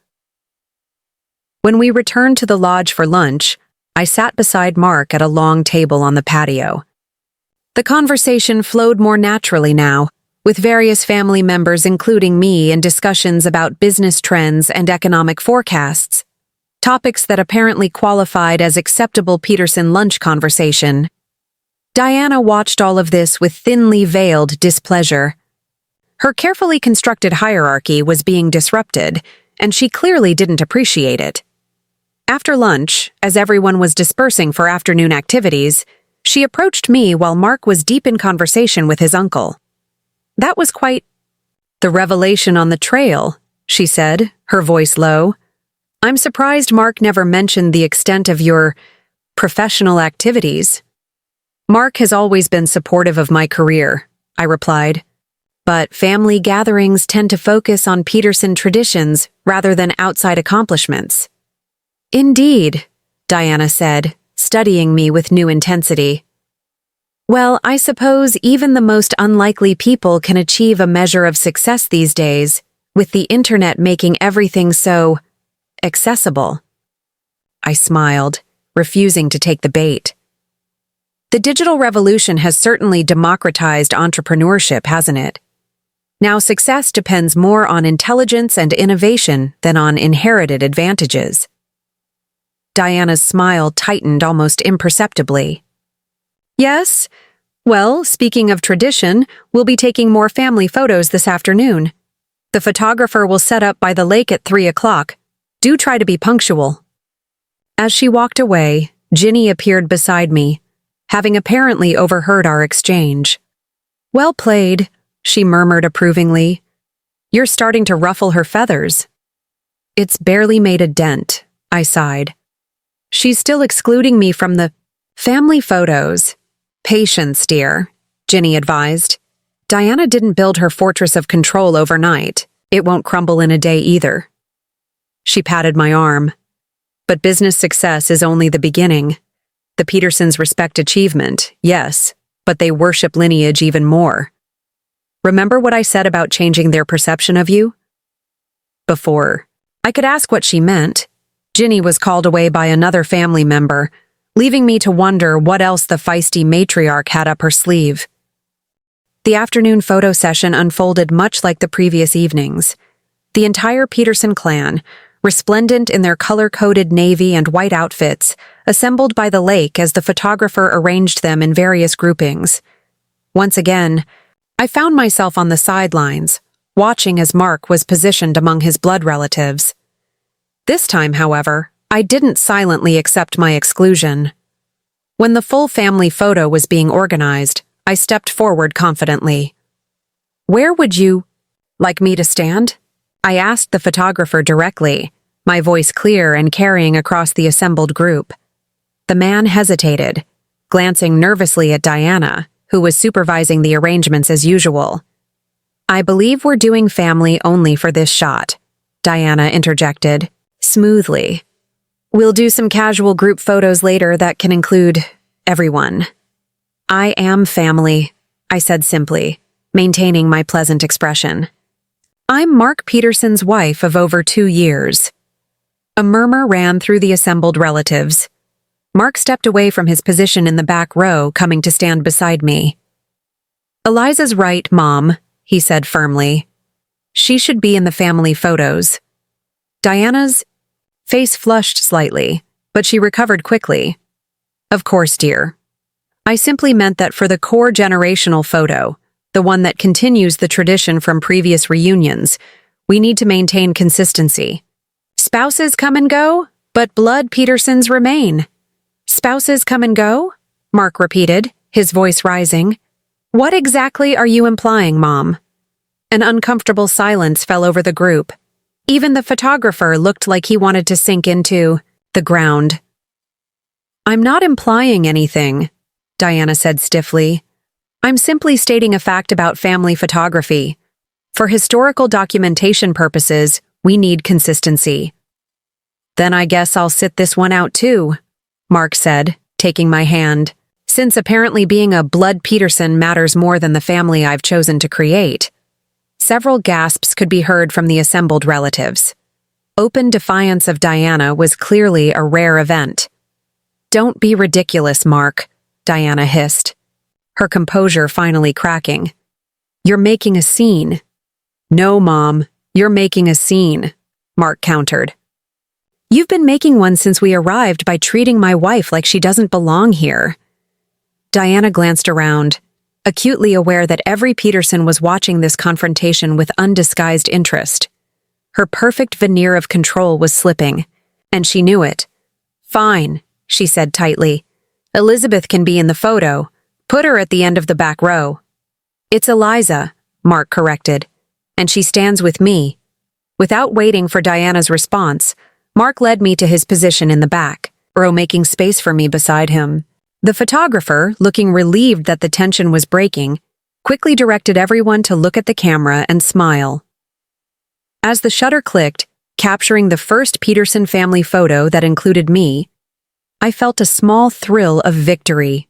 When we returned to the lodge for lunch, I sat beside Mark at a long table on the patio. The conversation flowed more naturally now, with various family members including me in discussions about business trends and economic forecasts, topics that apparently qualified as acceptable Peterson lunch conversation. Diana watched all of this with thinly veiled displeasure. Her carefully constructed hierarchy was being disrupted, and she clearly didn't appreciate it. After lunch, as everyone was dispersing for afternoon activities, she approached me while Mark was deep in conversation with his uncle. That was quite the revelation on the trail, she said, her voice low. I'm surprised Mark never mentioned the extent of your professional activities. Mark has always been supportive of my career, I replied. But family gatherings tend to focus on Peterson traditions rather than outside accomplishments. Indeed, Diana said, studying me with new intensity. Well, I suppose even the most unlikely people can achieve a measure of success these days, with the internet making everything so accessible. I smiled, refusing to take the bait. The digital revolution has certainly democratized entrepreneurship, hasn't it? Now success depends more on intelligence and innovation than on inherited advantages. Diana's smile tightened almost imperceptibly. Yes? Well, speaking of tradition, we'll be taking more family photos this afternoon. The photographer will set up by the lake at 3 o'clock. Do try to be punctual. As she walked away, Ginny appeared beside me, having apparently overheard our exchange. Well played, she murmured approvingly. You're starting to ruffle her feathers. It's barely made a dent, I sighed. She's still excluding me from the family photos. Patience, dear, Ginny advised. Diana didn't build her fortress of control overnight. It won't crumble in a day either. She patted my arm. But business success is only the beginning. The Petersons respect achievement, yes, but they worship lineage even more. Remember what I said about changing their perception of you? Before I could ask what she meant, Ginny was called away by another family member, leaving me to wonder what else the feisty matriarch had up her sleeve. The afternoon photo session unfolded much like the previous evenings. The entire Peterson clan, resplendent in their color-coded navy and white outfits, assembled by the lake as the photographer arranged them in various groupings. Once again, I found myself on the sidelines, watching as Mark was positioned among his blood relatives. This time, however, I didn't silently accept my exclusion. When the full family photo was being organized, I stepped forward confidently. "Where would you like me to stand?" I asked the photographer directly, my voice clear and carrying across the assembled group. The man hesitated, glancing nervously at Diana, who was supervising the arrangements as usual. "I believe we're doing family only for this shot," Diana interjected, smoothly. "We'll do some casual group photos later that can include everyone." "I am family," I said simply, maintaining my pleasant expression. "I'm Mark Peterson's wife of over 2 years." A murmur ran through the assembled relatives. Mark stepped away from his position in the back row, coming to stand beside me. "Eliza's right, Mom," he said firmly. "She should be in the family photos." Diana's face flushed slightly, but she recovered quickly. "Of course, dear. I simply meant that for the core generational photo, the one that continues the tradition from previous reunions, we need to maintain consistency. Spouses come and go, but blood Petersons remain." "Spouses come and go?" Mark repeated, his voice rising. "What exactly are you implying, Mom?" An uncomfortable silence fell over the group. Even the photographer looked like he wanted to sink into the ground. "I'm not implying anything," Diana said stiffly. "I'm simply stating a fact about family photography. For historical documentation purposes, we need consistency." "Then I guess I'll sit this one out too," Mark said, taking my hand, "since apparently being a blood Peterson matters more than the family I've chosen to create." Several gasps could be heard from the assembled relatives. Open defiance of Diana was clearly a rare event. "Don't be ridiculous, Mark," Diana hissed, her composure finally cracking. "You're making a scene." "No, Mom, you're making a scene," Mark countered. "You've been making one since we arrived by treating my wife like she doesn't belong here." Diana glanced around, acutely aware that every Peterson was watching this confrontation with undisguised interest. Her perfect veneer of control was slipping, and she knew it. "Fine," she said tightly. "Elizabeth can be in the photo. Put her at the end of the back row." "It's Eliza," Mark corrected, "and she stands with me." Without waiting for Diana's response, Mark led me to his position in the back row, making space for me beside him. The photographer, looking relieved that the tension was breaking, quickly directed everyone to look at the camera and smile. As the shutter clicked, capturing the first Peterson family photo that included me, I felt a small thrill of victory.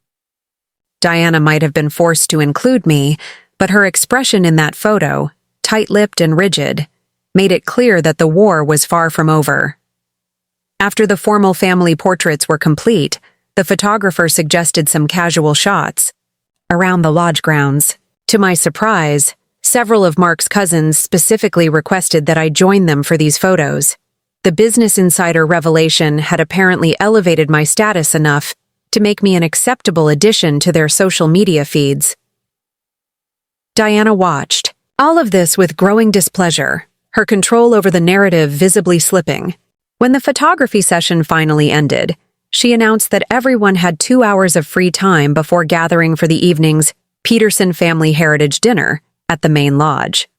Diana might have been forced to include me, but her expression in that photo, tight-lipped and rigid, made it clear that the war was far from over. After the formal family portraits were complete, the photographer suggested some casual shots around the lodge grounds. To my surprise, several of Mark's cousins specifically requested that I join them for these photos. The Business Insider revelation had apparently elevated my status enough to make me an acceptable addition to their social media feeds. Diana watched, all of this with growing displeasure, her control over the narrative visibly slipping. When the photography session finally ended, she announced that everyone had 2 hours of free time before gathering for the evening's Peterson Family Heritage Dinner at the main lodge.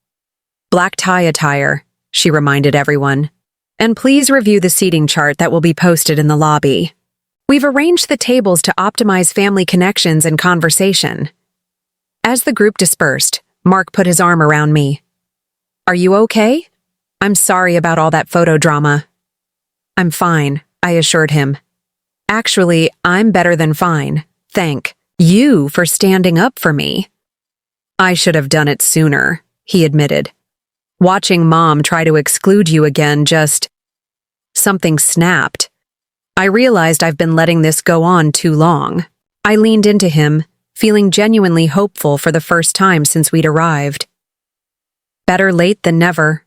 "Black tie attire," she reminded everyone. "And please review the seating chart that will be posted in the lobby. We've arranged the tables to optimize family connections and conversation." As the group dispersed, Mark put his arm around me. "Are you okay? I'm sorry about all that photo drama." "I'm fine," I assured him. "Actually, I'm better than fine, thank You for standing up for me. I should have done it sooner, he admitted. Watching Mom try to exclude you again just... Something snapped. I realized I've been letting this go on too long. I leaned into him, feeling genuinely hopeful for the first time since we'd arrived. Better late than never.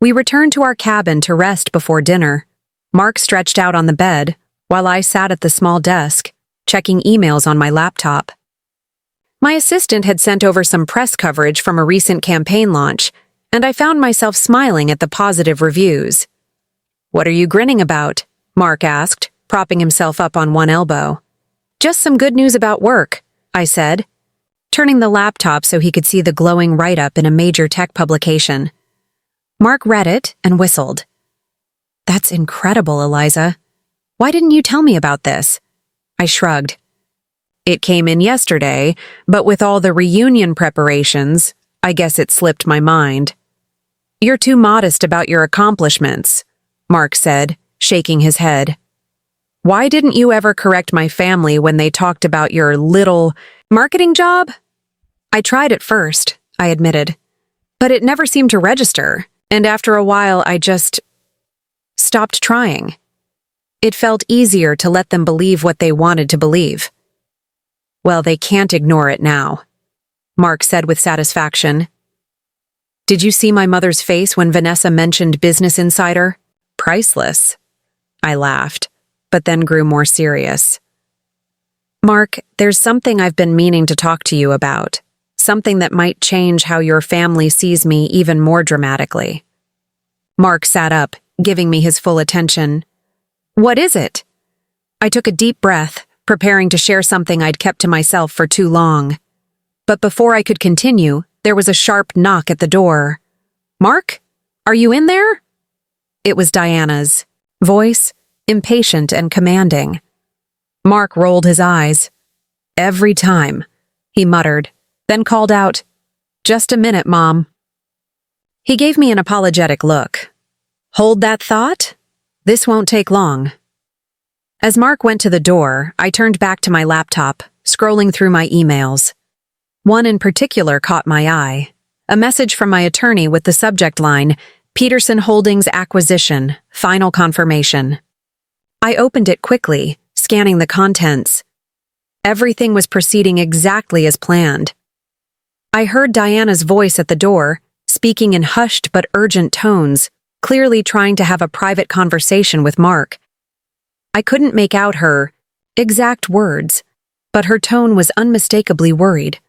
We returned to our cabin to rest before dinner. Mark stretched out on the bed, while I sat at the small desk, checking emails on my laptop. My assistant had sent over some press coverage from a recent campaign launch, and I found myself smiling at the positive reviews. "What are you grinning about?" Mark asked, propping himself up on one elbow. "Just some good news about work," I said, turning the laptop so he could see the glowing write-up in a major tech publication. Mark read it and whistled. "That's incredible, Eliza. Why didn't you tell me about this?" I shrugged. "It came in yesterday, but with all the reunion preparations, I guess it slipped my mind." "You're too modest about your accomplishments," Mark said, shaking his head. "Why didn't you ever correct my family when they talked about your little marketing job?" "I tried at first," I admitted, "but it never seemed to register, and after a while I just stopped trying. It felt easier to let them believe what they wanted to believe." "Well, they can't ignore it now," Mark said with satisfaction. "Did you see my mother's face when Vanessa mentioned Business Insider? Priceless." I laughed, but then grew more serious. "Mark, there's something I've been meaning to talk to you about. Something that might change how your family sees me even more dramatically." Mark sat up, giving me his full attention. "What is it?" I took a deep breath, preparing to share something I'd kept to myself for too long. But before I could continue, there was a sharp knock at the door. "Mark? Are you in there?" It was Diana's voice, impatient and commanding. Mark rolled his eyes. "Every time," he muttered, then called out, "Just a minute, Mom." He gave me an apologetic look. "Hold that thought? This won't take long." As Mark went to the door, I turned back to my laptop, scrolling through my emails. One in particular caught my eye, a message from my attorney with the subject line, "Peterson Holdings Acquisition, Final Confirmation." I opened it quickly, scanning the contents. Everything was proceeding exactly as planned. I heard Diana's voice at the door, speaking in hushed but urgent tones, clearly trying to have a private conversation with Mark. I couldn't make out her exact words, but her tone was unmistakably worried.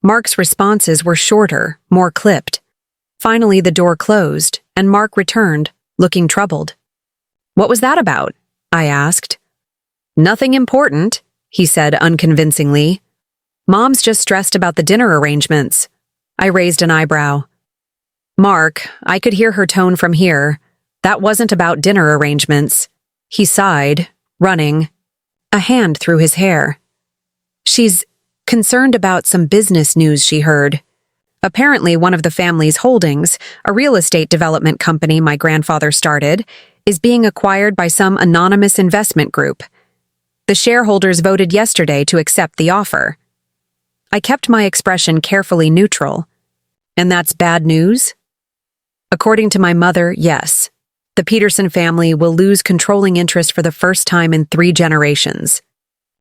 Mark's responses were shorter, more clipped. Finally, the door closed, and Mark returned, looking troubled. "What was that about?" I asked. "Nothing important," he said unconvincingly. "Mom's just stressed about the dinner arrangements." I raised an eyebrow. "Mark, I could hear her tone from here. That wasn't about dinner arrangements." He sighed, running a hand through his hair. "She's concerned about some business news she heard. Apparently, one of the family's holdings, a real estate development company my grandfather started, is being acquired by some anonymous investment group. The shareholders voted yesterday to accept the offer." I kept my expression carefully neutral. "And that's bad news?" "According to my mother, yes. The Peterson family will lose controlling interest for the first time in 3 generations.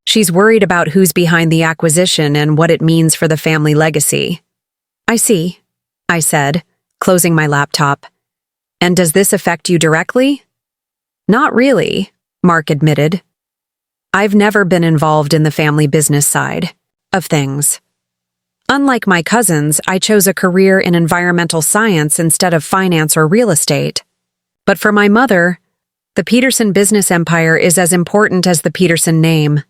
She's worried about who's behind the acquisition and what it means for the family legacy." "I see," I said, closing my laptop. "And does this affect you directly?" "Not really," Mark admitted. "I've never been involved in the family business side of things. Unlike my cousins, I chose a career in environmental science instead of finance or real estate. But for my mother, the Peterson business empire is as important as the Peterson name.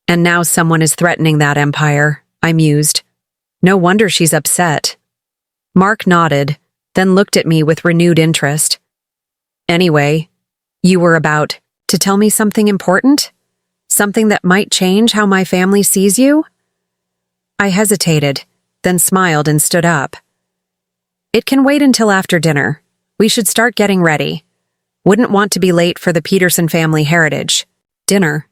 And now someone is threatening that empire," I mused. "No wonder she's upset." Mark nodded, then looked at me with renewed interest. "Anyway, you were about to tell me something important? Something that might change how my family sees you?" I hesitated, then smiled and stood up. "It can wait until after dinner. We should start getting ready. Wouldn't want to be late for the Peterson family heritage dinner."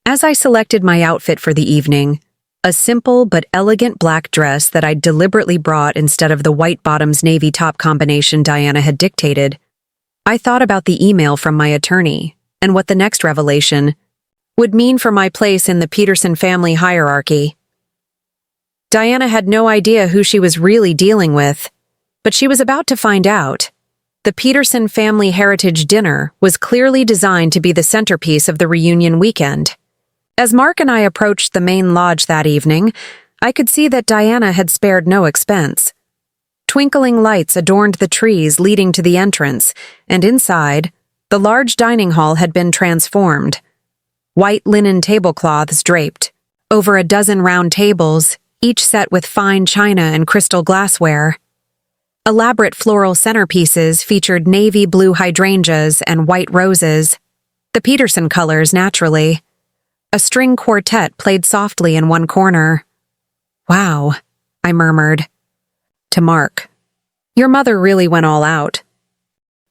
As I selected my outfit for the evening, a simple but elegant black dress that I'd deliberately brought instead of the white bottoms navy top combination Diana had dictated, I thought about the email from my attorney and what the next revelation would mean for my place in the Peterson family hierarchy. Diana had no idea who she was really dealing with, but she was about to find out. The Peterson family heritage dinner was clearly designed to be the centerpiece of the reunion weekend. As Mark and I approached the main lodge that evening, I could see that Diana had spared no expense. Twinkling lights adorned the trees leading to the entrance, and inside, the large dining hall had been transformed. White linen tablecloths draped over a dozen round tables, each set with fine china and crystal glassware. Elaborate floral centerpieces featured navy blue hydrangeas and white roses, the Peterson colors naturally. A string quartet played softly in one corner. "Wow," I murmured. To Mark, "Your mother really went all out."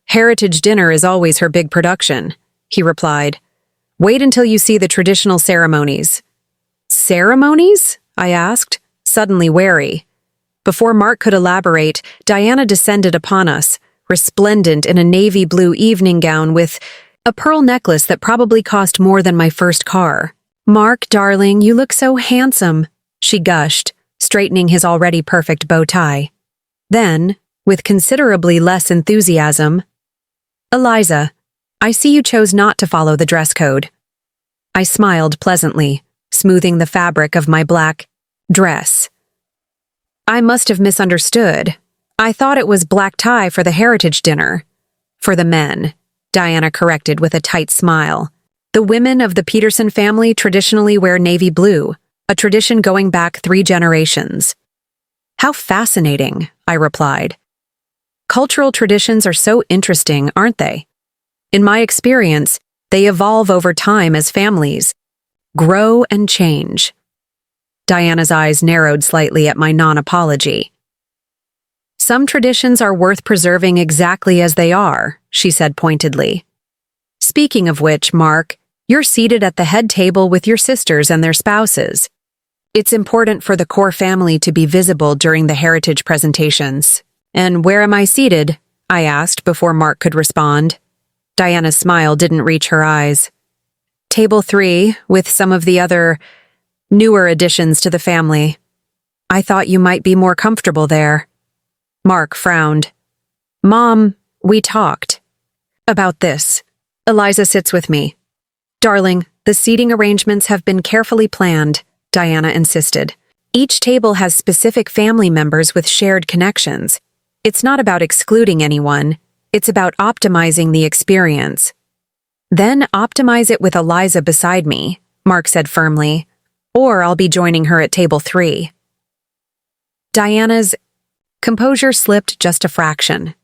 "Heritage dinner is always her big production," he replied. "Wait until you see the traditional ceremonies." "Ceremonies?" I asked, suddenly wary. Before Mark could elaborate, Diana descended upon us, resplendent in a navy blue evening gown with a pearl necklace that probably cost more than my first car. "Mark, darling, you look so handsome," she gushed, straightening his already perfect bow tie. Then, with considerably less enthusiasm, "Eliza, I see you chose not to follow the dress code." I smiled pleasantly, smoothing the fabric of my black dress. "I must have misunderstood. I thought it was black tie for the heritage dinner." "For the men," Diana corrected with a tight smile. "The women of the Peterson family traditionally wear navy blue, a tradition going back 3 generations." "How fascinating," I replied. "Cultural traditions are so interesting, aren't they? In my experience, they evolve over time as families grow and change." Diana's eyes narrowed slightly at my non-apology. "Some traditions are worth preserving exactly as they are," she said pointedly. "Speaking of which, Mark, you're seated at the head table with your sisters and their spouses. It's important for the core family to be visible during the heritage presentations." "And where am I seated?" I asked before Mark could respond. Diana's smile didn't reach her eyes. "Table 3, with some of the other newer additions to the family. I thought you might be more comfortable there." Mark frowned. "Mom, we talked about this. Eliza sits with me." "Darling, the seating arrangements have been carefully planned," Diana insisted. "Each table has specific family members with shared connections. It's not about excluding anyone, it's about optimizing the experience." "Then optimize it with Eliza beside me," Mark said firmly. "Or I'll be joining her at table 3. Diana's composure slipped just a fraction.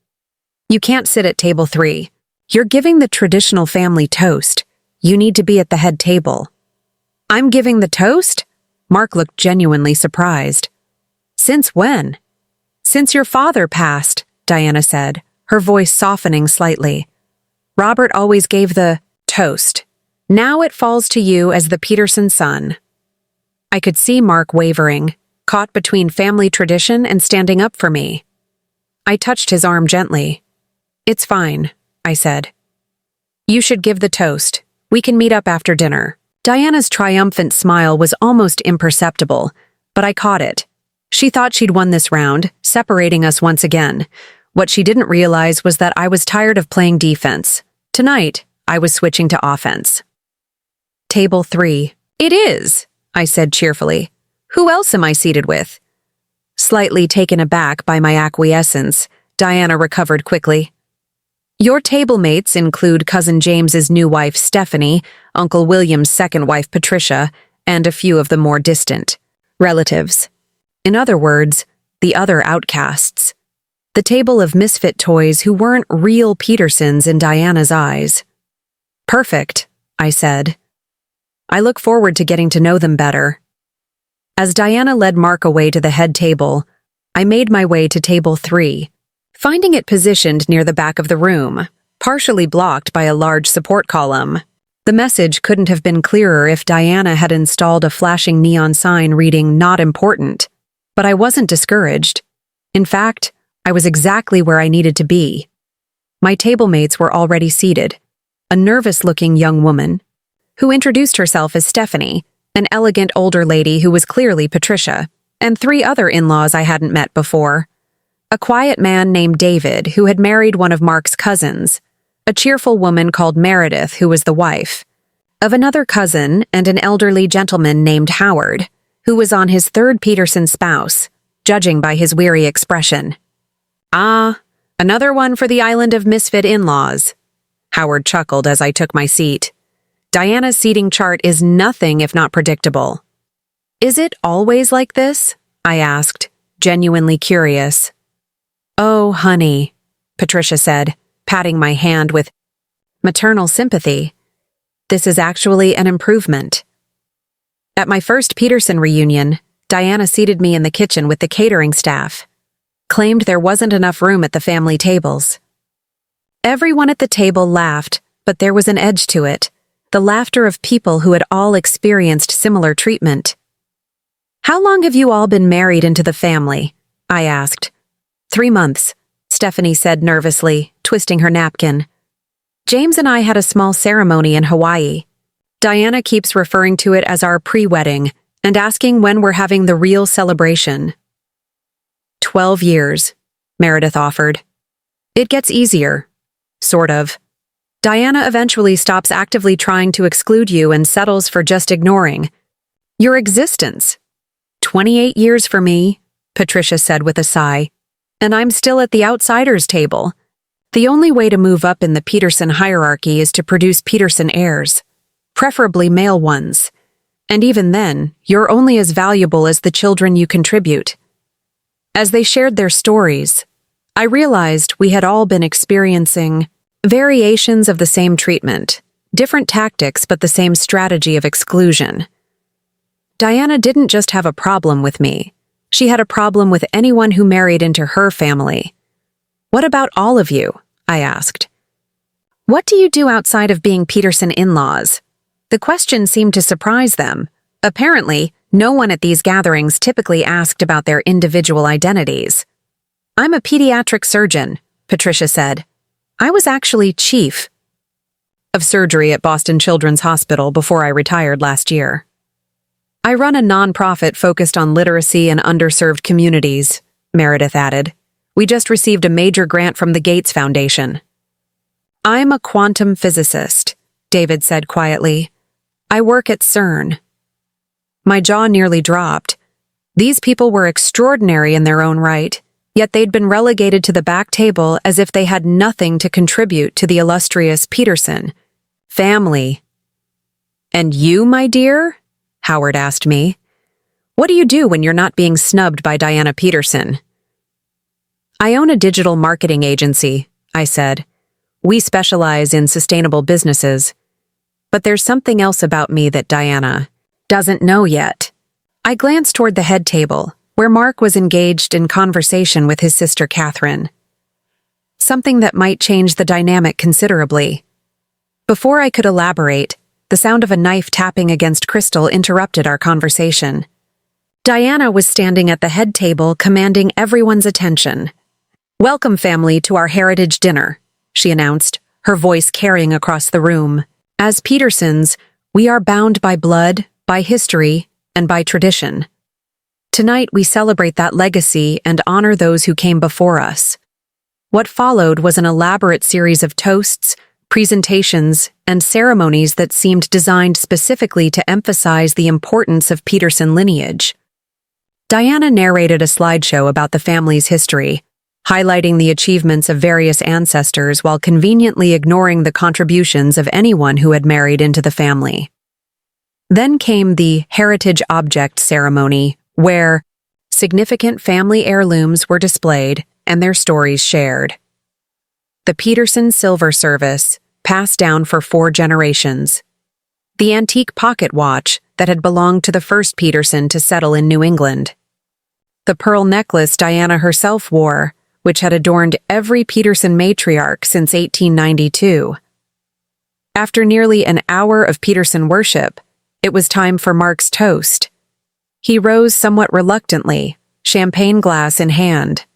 "You can't sit at table 3. You're giving the traditional family toast. You need to be at the head table." "I'm giving the toast?" Mark looked genuinely surprised. "Since when?" "Since your father passed," Diana said, her voice softening slightly. "Robert always gave the toast. Now it falls to you as the Peterson son." I could see Mark wavering, caught between family tradition and standing up for me. I touched his arm gently. "It's fine," I said. "You should give the toast. We can meet up after dinner." Diana's triumphant smile was almost imperceptible, but I caught it. She thought she'd won this round, separating us once again. What she didn't realize was that I was tired of playing defense. Tonight, I was switching to offense. "Table 3. "It is," I said cheerfully. "Who else am I seated with?" Slightly taken aback by my acquiescence, Diana recovered quickly. "Your table mates include Cousin James's new wife, Stephanie, Uncle William's second wife, Patricia, and a few of the more distant relatives. In other words, the other outcasts. The table of misfit toys who weren't real Petersons in Diana's eyes." "Perfect," I said. "I look forward to getting to know them better." As Diana led Mark away to the head table, I made my way to table 3, finding it positioned near the back of the room, partially blocked by a large support column. The message couldn't have been clearer if Diana had installed a flashing neon sign reading "Not Important." But I wasn't discouraged. In fact, I was exactly where I needed to be. My table mates were already seated. A nervous-looking young woman, who introduced herself as Stephanie, an elegant older lady who was clearly Patricia, and 3 other in-laws I hadn't met before. A quiet man named David, who had married one of Mark's cousins, a cheerful woman called Meredith, who was the wife of another cousin, and an elderly gentleman named Howard, who was on his 3rd Peterson spouse, judging by his weary expression. "Ah, another one for the island of misfit in-laws," Howard chuckled as I took my seat. "Diana's seating chart is nothing if not predictable." "Is it always like this?" I asked, genuinely curious. "Oh, honey," Patricia said, patting my hand with maternal sympathy. "This is actually an improvement." At my first Peterson reunion, Diana seated me in the kitchen with the catering staff, claimed there wasn't enough room at the family tables. Everyone at the table laughed, but there was an edge to it, the laughter of people who had all experienced similar treatment. "How long have you all been married into the family?" I asked. 3 months, Stephanie said nervously, twisting her napkin. "James and I had a small ceremony in Hawaii. Diana keeps referring to it as our pre-wedding and asking when we're having the real celebration." 12 years, Meredith offered. "It gets easier. Sort of. Diana eventually stops actively trying to exclude you and settles for just ignoring your existence." 28 years for me, Patricia said with a sigh. "And I'm still at the outsiders table. The only way to move up in the Peterson hierarchy is to produce Peterson heirs, preferably male ones. And even then, you're only as valuable as the children you contribute." As they shared their stories, I realized we had all been experiencing variations of the same treatment, different tactics but the same strategy of exclusion. Diana didn't just have a problem with me. She had a problem with anyone who married into her family. "What about all of you?" I asked. "What do you do outside of being Peterson in-laws?" The question seemed to surprise them. Apparently, no one at these gatherings typically asked about their individual identities. "I'm a pediatric surgeon," Patricia said. "I was actually chief of surgery at Boston Children's Hospital before I retired last year. I run a nonprofit focused on literacy and underserved communities," Meredith added. "We just received a major grant from the Gates Foundation." "I'm a quantum physicist," David said quietly. "I work at CERN." My jaw nearly dropped. These people were extraordinary in their own right, yet they'd been relegated to the back table as if they had nothing to contribute to the illustrious Peterson family. "And you, my dear?" Howard asked me. "What do you do when you're not being snubbed by Diana Peterson?" "I own a digital marketing agency," I said. "We specialize in sustainable businesses. But there's something else about me that Diana doesn't know yet." I glanced toward the head table, where Mark was engaged in conversation with his sister Catherine. Something that might change the dynamic considerably. Before I could elaborate, the sound of a knife tapping against crystal interrupted our conversation. Diana was standing at the head table, commanding everyone's attention. "Welcome, family, to our heritage dinner," she announced, her voice carrying across the room. "As Petersons, we are bound by blood, by history, and by tradition. Tonight we celebrate that legacy and honor those who came before us." What followed was an elaborate series of toasts, presentations, and ceremonies that seemed designed specifically to emphasize the importance of Peterson lineage. Diana narrated a slideshow about the family's history, highlighting the achievements of various ancestors while conveniently ignoring the contributions of anyone who had married into the family. Then came the Heritage Object ceremony, where significant family heirlooms were displayed and their stories shared. The Peterson Silver Service, passed down for 4 generations. The antique pocket watch that had belonged to the first Peterson to settle in New England. The pearl necklace Diana herself wore, which had adorned every Peterson matriarch since 1892. After nearly an hour of Peterson worship, it was time for Mark's toast. He rose somewhat reluctantly, champagne glass in hand.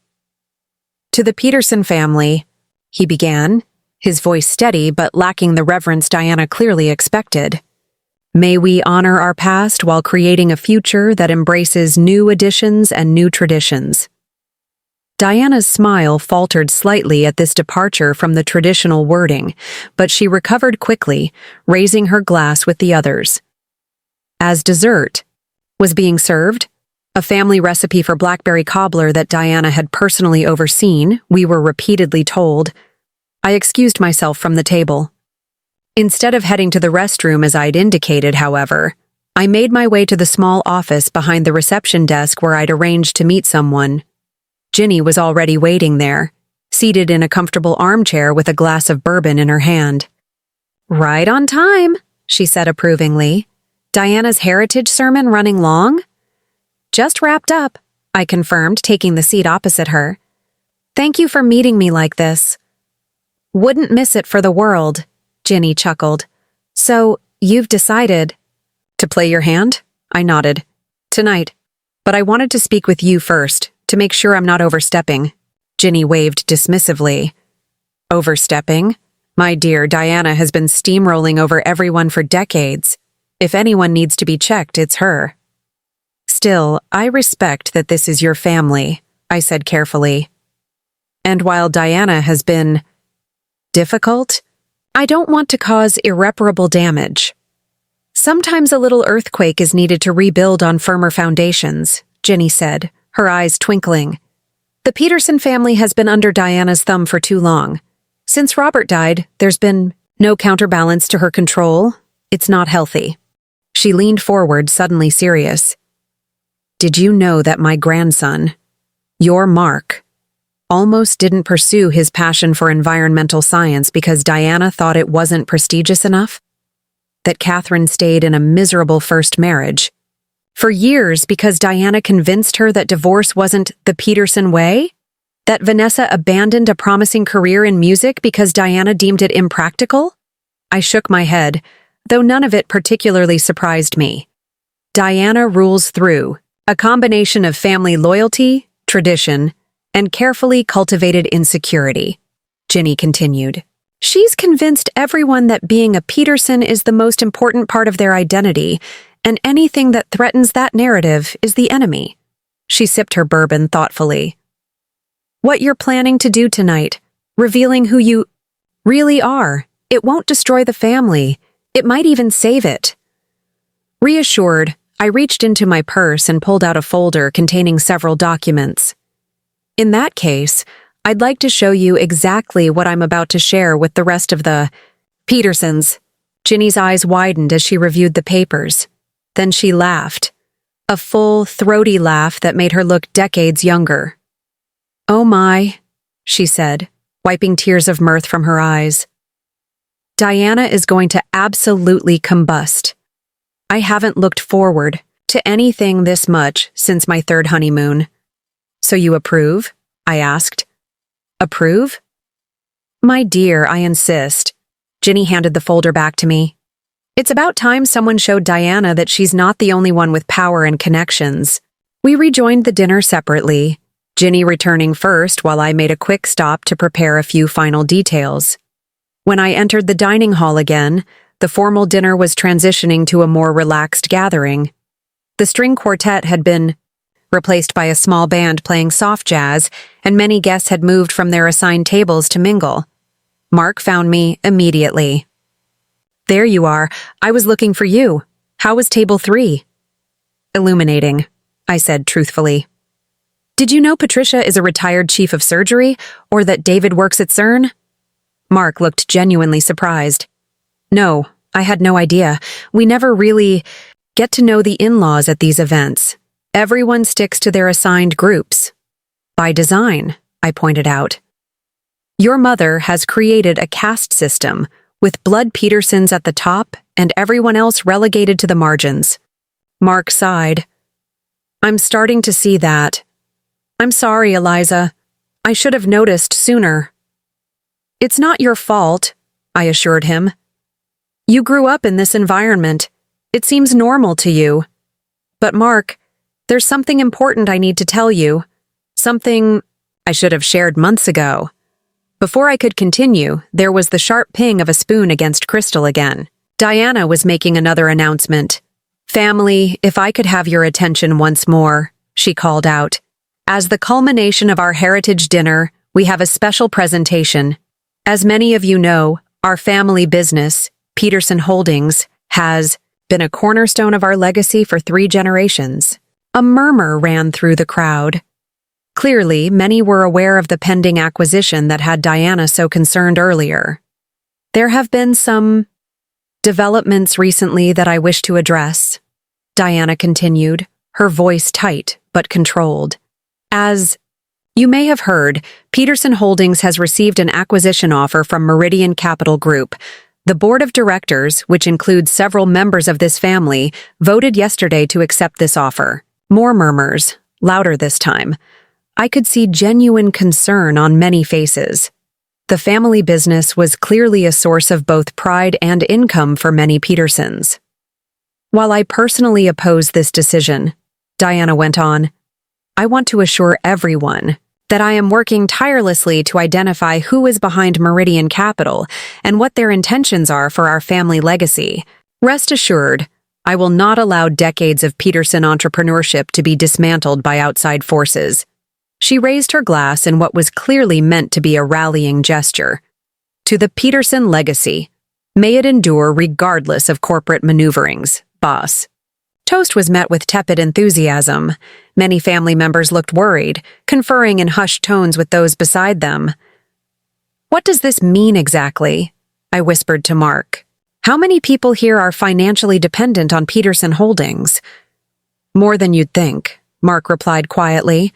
"To the Peterson family," he began, his voice steady but lacking the reverence Diana clearly expected. "May we honor our past while creating a future that embraces new additions and new traditions." Diana's smile faltered slightly at this departure from the traditional wording, but she recovered quickly, raising her glass with the others. As dessert was being served, a family recipe for blackberry cobbler that Diana had personally overseen, we were repeatedly told. I excused myself from the table. Instead of heading to the restroom as I'd indicated, however, I made my way to the small office behind the reception desk where I'd arranged to meet someone. Ginny was already waiting there, seated in a comfortable armchair with a glass of bourbon in her hand. "Right on time," she said approvingly. "Diana's heritage sermon running long?" "Just wrapped up," I confirmed, taking the seat opposite her. "Thank you for meeting me like this." "Wouldn't miss it for the world," Ginny chuckled. "So, you've decided—" "To play your hand?" I nodded. "Tonight. But I wanted to speak with you first, to make sure I'm not overstepping." Ginny waved dismissively. "Overstepping? My dear, Diana has been steamrolling over everyone for decades. If anyone needs to be checked, it's her." "Still, I respect that this is your family," I said carefully. "And while Diana has been difficult, I don't want to cause irreparable damage. Sometimes a little earthquake is needed to rebuild on firmer foundations," Ginny said, her eyes twinkling. "The Peterson family has been under Diana's thumb for too long. Since Robert died, there's been no counterbalance to her control. It's not healthy." She leaned forward, suddenly serious. "Did you know that my grandson, your Mark, almost didn't pursue his passion for environmental science because Diana thought it wasn't prestigious enough? That Catherine stayed in a miserable first marriage for years because Diana convinced her that divorce wasn't the Peterson way? That Vanessa abandoned a promising career in music because Diana deemed it impractical?" I shook my head, though none of it particularly surprised me. Diana rules through a combination of family loyalty, tradition, and carefully cultivated insecurity, Ginny continued. "She's convinced everyone that being a Peterson is the most important part of their identity, and anything that threatens that narrative is the enemy." She sipped her bourbon thoughtfully. "What you're planning to do tonight, revealing who you really are, it won't destroy the family. It might even save it." Reassured, I reached into my purse and pulled out a folder containing several documents. "In that case, I'd like to show you exactly what I'm about to share with the rest of the Petersons." Ginny's eyes widened as she reviewed the papers. Then she laughed, a full, throaty laugh that made her look decades younger. "Oh my," she said, wiping tears of mirth from her eyes. "Diana is going to absolutely combust. I haven't looked forward to anything this much since my third honeymoon." "So you approve?" I asked. "Approve?" "My dear, I insist." Ginny handed the folder back to me. "It's about time someone showed Diana that she's not the only one with power and connections." We rejoined the dinner separately, Ginny returning first while I made a quick stop to prepare a few final details. When I entered the dining hall again, the formal dinner was transitioning to a more relaxed gathering. The string quartet had been replaced by a small band playing soft jazz, and many guests had moved from their assigned tables to mingle. Mark found me immediately. "There you are. I was looking for you. How was table 3? "Illuminating," I said truthfully. "Did you know Patricia is a retired chief of surgery, or that David works at CERN?" Mark looked genuinely surprised. "No, I had no idea. We never really get to know the in-laws at these events. Everyone sticks to their assigned groups." "By design," I pointed out. "Your mother has created a caste system, with blood Petersons at the top and everyone else relegated to the margins." Mark sighed. "I'm starting to see that. I'm sorry, Eliza. I should have noticed sooner." "It's not your fault," I assured him. You grew up in this environment. It seems normal to you. But Mark, there's something important I need to tell you. Something I should have shared months ago. Before I could continue, there was the sharp ping of a spoon against crystal again. Diana was making another announcement. "Family, if I could have your attention once more," she called out. "As the culmination of our heritage dinner, we have a special presentation. As many of you know, our family business, Peterson Holdings, has been a cornerstone of our legacy for 3 generations." A murmur ran through the crowd. Clearly, many were aware of the pending acquisition that had Diana so concerned earlier. "There have been some developments recently that I wish to address," Diana continued, her voice tight but controlled. "As you may have heard, Peterson Holdings has received an acquisition offer from Meridian Capital Group. The board of directors, which includes several members of this family, voted yesterday to accept this offer." More murmurs, louder this time. I could see genuine concern on many faces. The family business was clearly a source of both pride and income for many Petersons. "While I personally oppose this decision," Diana went on, "I want to assure everyone that I am working tirelessly to identify who is behind Meridian Capital and what their intentions are for our family legacy. Rest assured, I will not allow decades of Peterson entrepreneurship to be dismantled by outside forces." She raised her glass in what was clearly meant to be a rallying gesture. "To the Peterson legacy. May it endure regardless of corporate maneuverings, boss." Toast was met with tepid enthusiasm. Many family members looked worried, conferring in hushed tones with those beside them. "What does this mean exactly?" I whispered to Mark. "How many people here are financially dependent on Peterson Holdings?" "More than you'd think," Mark replied quietly.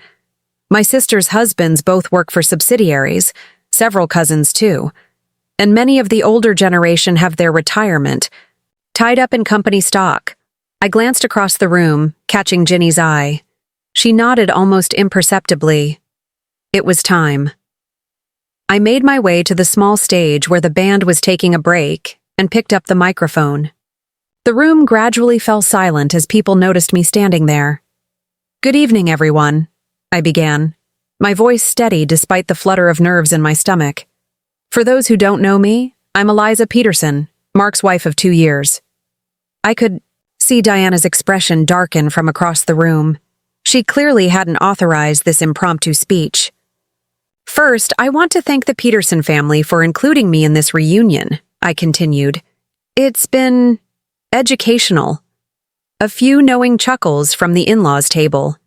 "My sister's husbands both work for subsidiaries, several cousins too, and many of the older generation have their retirement tied up in company stock." I glanced across the room, catching Ginny's eye. She nodded almost imperceptibly. It was time. I made my way to the small stage where the band was taking a break and picked up the microphone. The room gradually fell silent as people noticed me standing there. "Good evening, everyone," I began, my voice steady despite the flutter of nerves in my stomach. "For those who don't know me, I'm Eliza Peterson, Mark's wife of 2 years." I could see Diana's expression darken from across the room. She clearly hadn't authorized this impromptu speech. "First, I want to thank the Peterson family for including me in this reunion," I continued. "It's been educational." A few knowing chuckles from the in-laws table.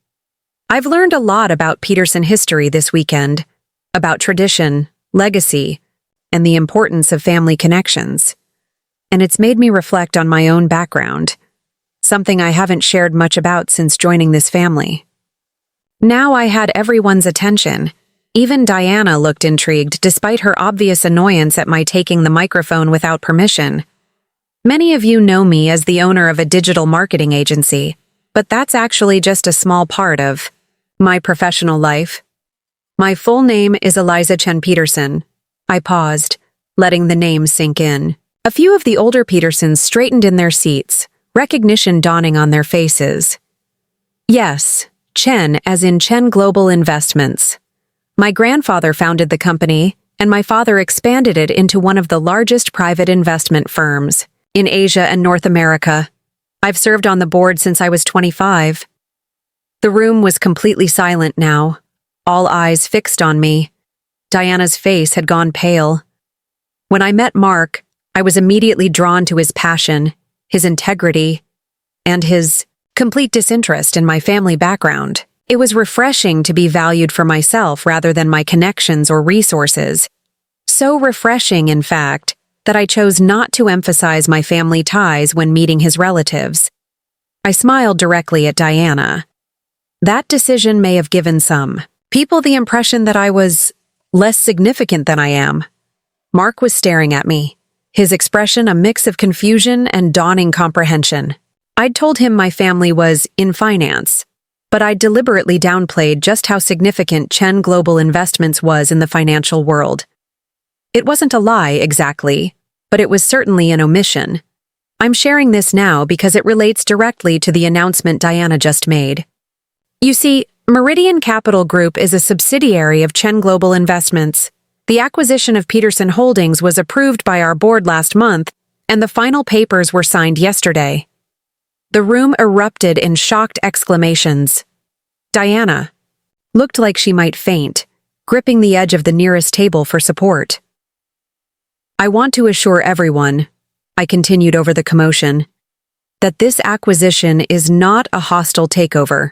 "I've learned a lot about Peterson history this weekend, about tradition, legacy, and the importance of family connections. And it's made me reflect on my own background, something I haven't shared much about since joining this family." Now I had everyone's attention. Even Diana looked intrigued despite her obvious annoyance at my taking the microphone without permission. "Many of you know me as the owner of a digital marketing agency, but that's actually just a small part of my professional life. My full name is Eliza Chen Peterson." I paused, letting the name sink in. A few of the older Petersons straightened in their seats, recognition dawning on their faces. "Yes, Chen as in Chen Global Investments. My grandfather founded the company, and my father expanded it into one of the largest private investment firms in Asia and North America. I've served on the board since I was 25. The room was completely silent now, all eyes fixed on me. Diana's face had gone pale. When I met Mark, I was immediately drawn to his passion, his integrity, and his complete disinterest in my family background. It was refreshing to be valued for myself rather than my connections or resources. So refreshing, in fact, that I chose not to emphasize my family ties when meeting his relatives. I smiled directly at Diana. That decision may have given some people the impression that I was less significant than I am. Mark was staring at me, his expression a mix of confusion and dawning comprehension. I'd told him my family was in finance, but I deliberately downplayed just how significant Chen Global Investments was in the financial world. It wasn't a lie, exactly, but it was certainly an omission. I'm sharing this now because it relates directly to the announcement Diana just made. You see, Meridian Capital Group is a subsidiary of Chen Global Investments. The acquisition of Peterson Holdings was approved by our board last month, and the final papers were signed yesterday. The room erupted in shocked exclamations. Diana looked like she might faint, gripping the edge of the nearest table for support. I want to assure everyone, I continued over the commotion, that this acquisition is not a hostile takeover.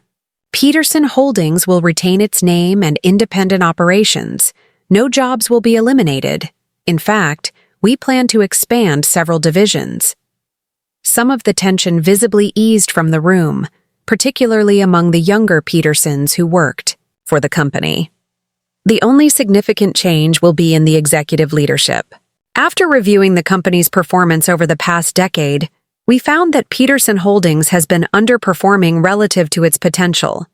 Peterson Holdings will retain its name and independent operations. No jobs will be eliminated. In fact, we plan to expand several divisions. Some of the tension visibly eased from the room, particularly among the younger Petersons who worked for the company. The only significant change will be in the executive leadership. After reviewing the company's performance over the past decade, we found that Peterson Holdings has been underperforming relative to its potential.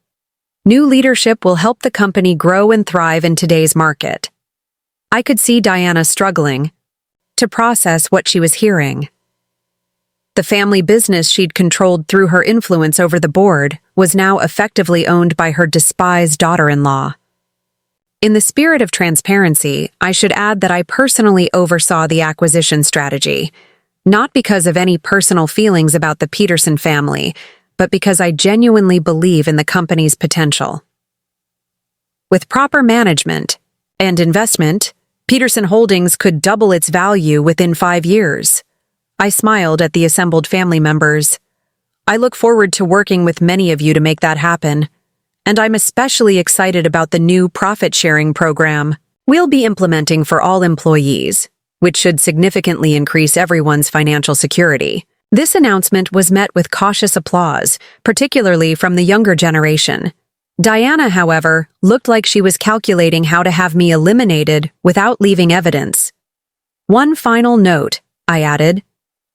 New leadership will help the company grow and thrive in today's market. I could see Diana struggling to process what she was hearing. The family business she'd controlled through her influence over the board was now effectively owned by her despised daughter-in-law. In the spirit of transparency, I should add that I personally oversaw the acquisition strategy, not because of any personal feelings about the Peterson family, but because I genuinely believe in the company's potential. With proper management and investment, Peterson Holdings could double its value within 5 years. I smiled at the assembled family members. I look forward to working with many of you to make that happen. And I'm especially excited about the new profit-sharing program we'll be implementing for all employees, which should significantly increase everyone's financial security. This announcement was met with cautious applause, particularly from the younger generation. Diana, however, looked like she was calculating how to have me eliminated without leaving evidence. One final note, I added.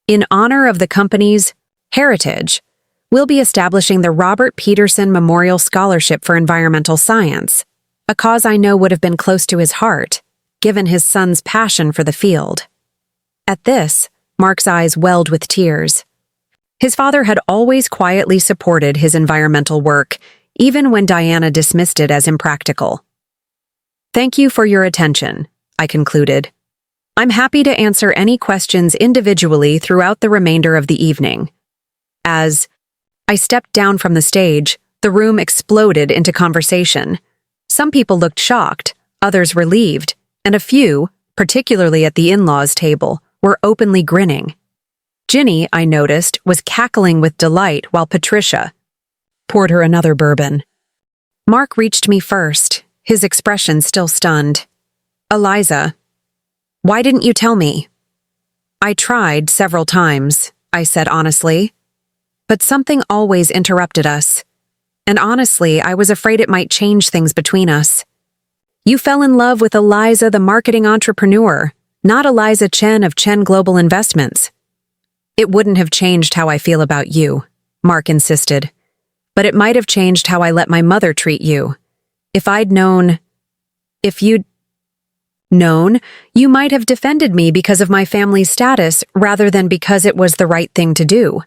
In honor of the company's heritage, we'll be establishing the Robert Peterson Memorial Scholarship for Environmental Science, a cause I know would have been close to his heart, given his son's passion for the field. At this, Mark's eyes welled with tears. His father had always quietly supported his environmental work, even when Diana dismissed it as impractical. Thank you for your attention, I concluded. I'm happy to answer any questions individually throughout the remainder of the evening. As I stepped down from the stage, the room exploded into conversation. Some people looked shocked, others relieved, and a few, particularly at the in-laws table, were openly grinning. Ginny, I noticed, was cackling with delight while Patricia poured her another bourbon. Mark reached me first, his expression still stunned. Eliza, why didn't you tell me? I tried several times, I said honestly. But something always interrupted us. And honestly, I was afraid it might change things between us. You fell in love with Eliza, the marketing entrepreneur, not Eliza Chen of Chen Global Investments. It wouldn't have changed how I feel about you, Mark insisted. But it might have changed how I let my mother treat you. If you'd known, you might have defended me because of my family's status rather than because it was the right thing to do.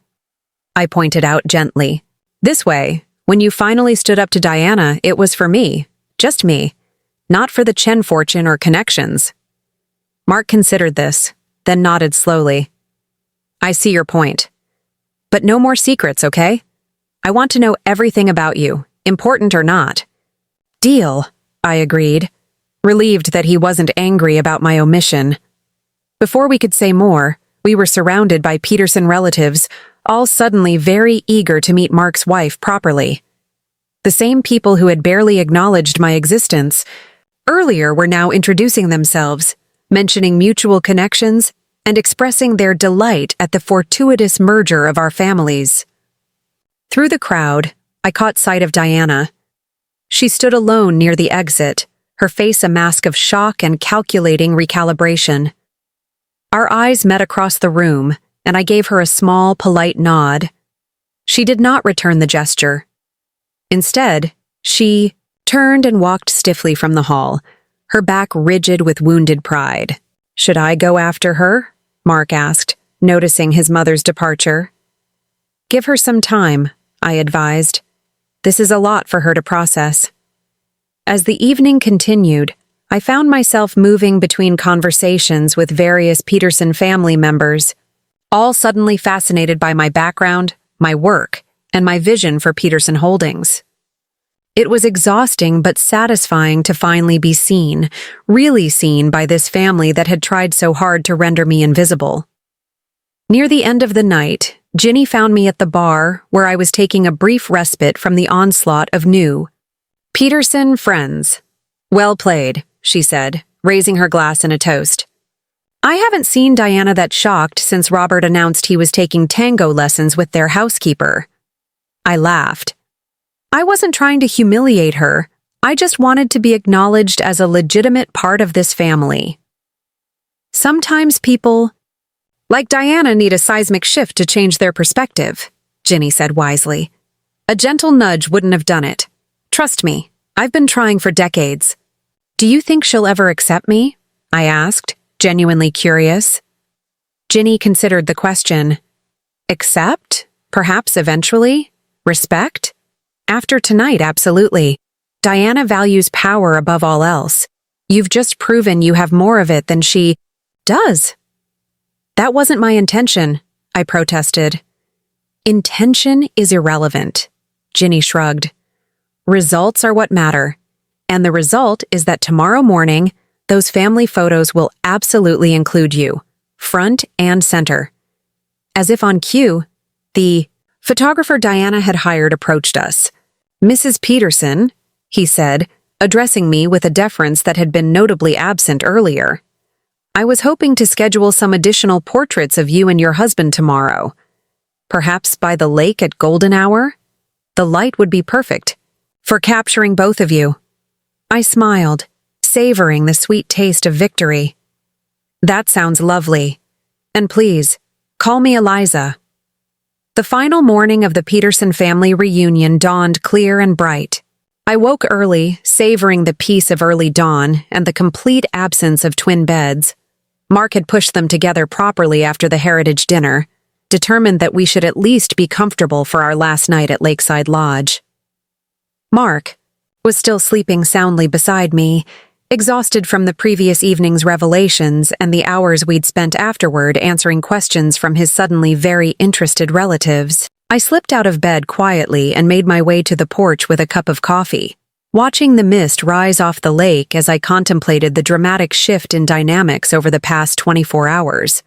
I pointed out gently. This way, when you finally stood up to Diana, it was for me, just me, not for the Chen fortune or connections. Mark considered this, then nodded slowly. I see your point. But no more secrets, okay? I want to know everything about you, important or not. Deal, I agreed, relieved that he wasn't angry about my omission. Before we could say more, we were surrounded by Peterson relatives, all suddenly very eager to meet Mark's wife properly. The same people who had barely acknowledged my existence earlier were now introducing themselves, mentioning mutual connections, and expressing their delight at the fortuitous merger of our families. Through the crowd, I caught sight of Diana. She stood alone near the exit, her face a mask of shock and calculating recalibration. Our eyes met across the room, and I gave her a small, polite nod. She did not return the gesture. Instead, she turned and walked stiffly from the hall, her back rigid with wounded pride. Should I go after her? Mark asked, noticing his mother's departure. Give her some time, I advised. This is a lot for her to process. As the evening continued, I found myself moving between conversations with various Peterson family members, all suddenly fascinated by my background, my work, and my vision for Peterson Holdings. It was exhausting but satisfying to finally be seen, really seen by this family that had tried so hard to render me invisible. Near the end of the night, Ginny found me at the bar where I was taking a brief respite from the onslaught of new Peterson friends. Well played, she said, raising her glass in a toast. I haven't seen Diana that shocked since Robert announced he was taking tango lessons with their housekeeper. I laughed. I wasn't trying to humiliate her. I just wanted to be acknowledged as a legitimate part of this family. Sometimes people, like Diana, need a seismic shift to change their perspective, Ginny said wisely. A gentle nudge wouldn't have done it. Trust me, I've been trying for decades. Do you think she'll ever accept me? I asked, genuinely curious. Ginny considered the question. Accept? Perhaps eventually? Respect? After tonight, absolutely. Diana values power above all else. You've just proven you have more of it than she does. That wasn't my intention, I protested. Intention is irrelevant, Ginny shrugged. Results are what matter. And the result is that tomorrow morning, those family photos will absolutely include you, front and center. As if on cue, the photographer Diana had hired approached us. Mrs. Peterson, he said, addressing me with a deference that had been notably absent earlier. I was hoping to schedule some additional portraits of you and your husband tomorrow. Perhaps by the lake at golden hour? The light would be perfect for capturing both of you. I smiled, savoring the sweet taste of victory. That sounds lovely. And please, call me Eliza. The final morning of the Peterson family reunion dawned clear and bright. I woke early, savoring the peace of early dawn and the complete absence of twin beds. Mark had pushed them together properly after the heritage dinner, determined that we should at least be comfortable for our last night at Lakeside Lodge. Mark was still sleeping soundly beside me, exhausted from the previous evening's revelations and the hours we'd spent afterward answering questions from his suddenly very interested relatives. I slipped out of bed quietly and made my way to the porch with a cup of coffee, watching the mist rise off the lake as I contemplated the dramatic shift in dynamics over the past 24 hours.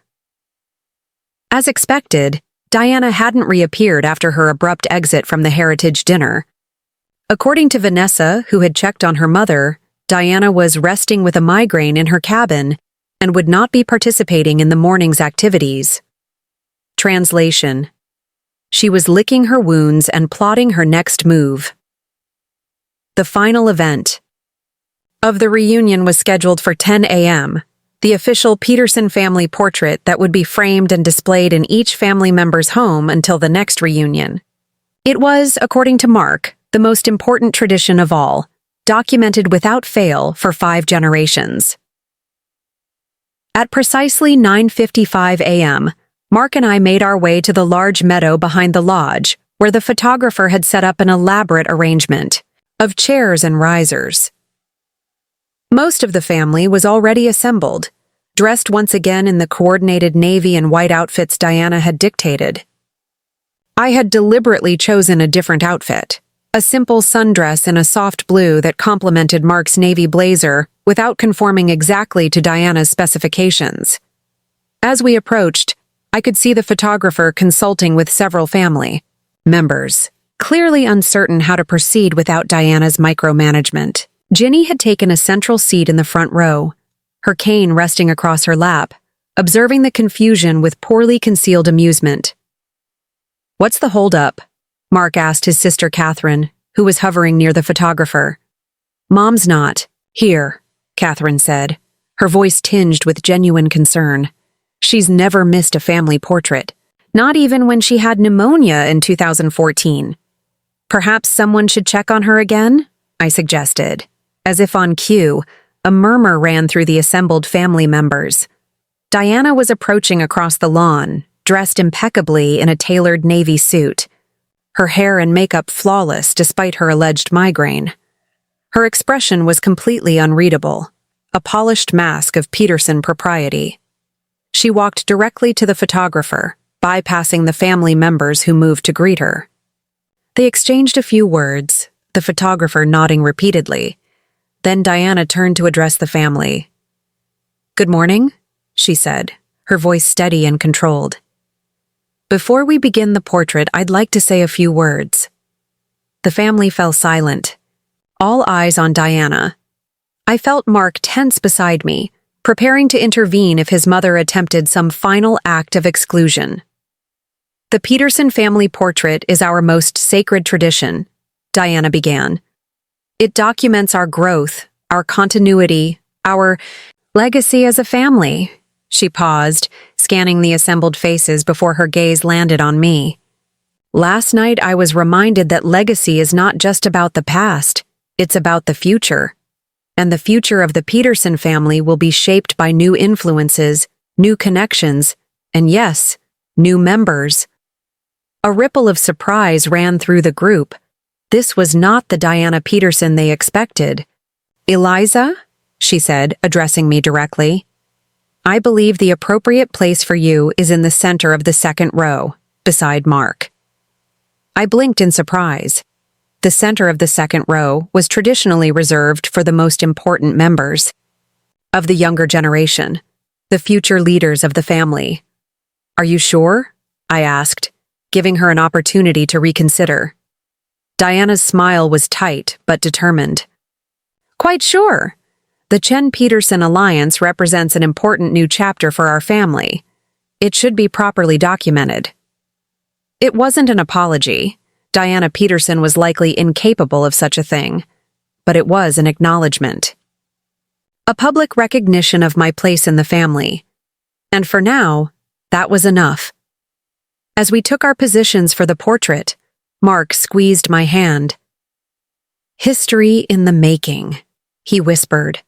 As expected, Diana hadn't reappeared after her abrupt exit from the heritage dinner. According to Vanessa, who had checked on her mother, Diana was resting with a migraine in her cabin and would not be participating in the morning's activities. Translation: she was licking her wounds and plotting her next move. The final event of the reunion was scheduled for 10 a.m., the official Peterson family portrait that would be framed and displayed in each family member's home until the next reunion. It was, according to Mark, the most important tradition of all, documented without fail for 5 generations. At precisely 9:55 a.m., Mark and I made our way to the large meadow behind the lodge, where the photographer had set up an elaborate arrangement of chairs and risers. Most of the family was already assembled, dressed once again in the coordinated navy and white outfits Diana had dictated. I had deliberately chosen a different outfit. A simple sundress in a soft blue that complemented Mark's navy blazer without conforming exactly to Diana's specifications. As we approached, I could see the photographer consulting with several family members, clearly uncertain how to proceed without Diana's micromanagement. Ginny had taken a central seat in the front row, her cane resting across her lap, observing the confusion with poorly concealed amusement. "What's the holdup?" Mark asked his sister Catherine, who was hovering near the photographer. "Mom's not here," Catherine said, her voice tinged with genuine concern. "She's never missed a family portrait, not even when she had pneumonia in 2014. Perhaps someone should check on her again?" I suggested. As if on cue, a murmur ran through the assembled family members. Diana was approaching across the lawn, dressed impeccably in a tailored navy suit, her hair and makeup flawless despite her alleged migraine. Her expression was completely unreadable, a polished mask of Peterson propriety. She walked directly to the photographer, bypassing the family members who moved to greet her. They exchanged a few words, the photographer nodding repeatedly. Then Diana turned to address the family. "Good morning," she said, her voice steady and controlled. "Before we begin the portrait, I'd like to say a few words." The family fell silent, all eyes on Diana. I felt Mark tense beside me, preparing to intervene if his mother attempted some final act of exclusion. "The Peterson family portrait is our most sacred tradition," Diana began. "It documents our growth, our continuity, our legacy as a family." She paused, scanning the assembled faces before her gaze landed on me. "Last night I was reminded that legacy is not just about the past, it's about the future. And the future of the Peterson family will be shaped by new influences, new connections, and yes, new members." A ripple of surprise ran through the group. This was not the Diana Peterson they expected. "Eliza," she said, addressing me directly, "I believe the appropriate place for you is in the center of the second row, beside Mark." I blinked in surprise. The center of the second row was traditionally reserved for the most important members of the younger generation, the future leaders of the family. "Are you sure?" I asked, giving her an opportunity to reconsider. Diana's smile was tight but determined. "Quite sure. The Chen-Peterson alliance represents an important new chapter for our family. It should be properly documented." It wasn't an apology. Diana Peterson was likely incapable of such a thing, but it was an acknowledgement. A public recognition of my place in the family. And for now, that was enough. As we took our positions for the portrait, Mark squeezed my hand. "History in the making," he whispered.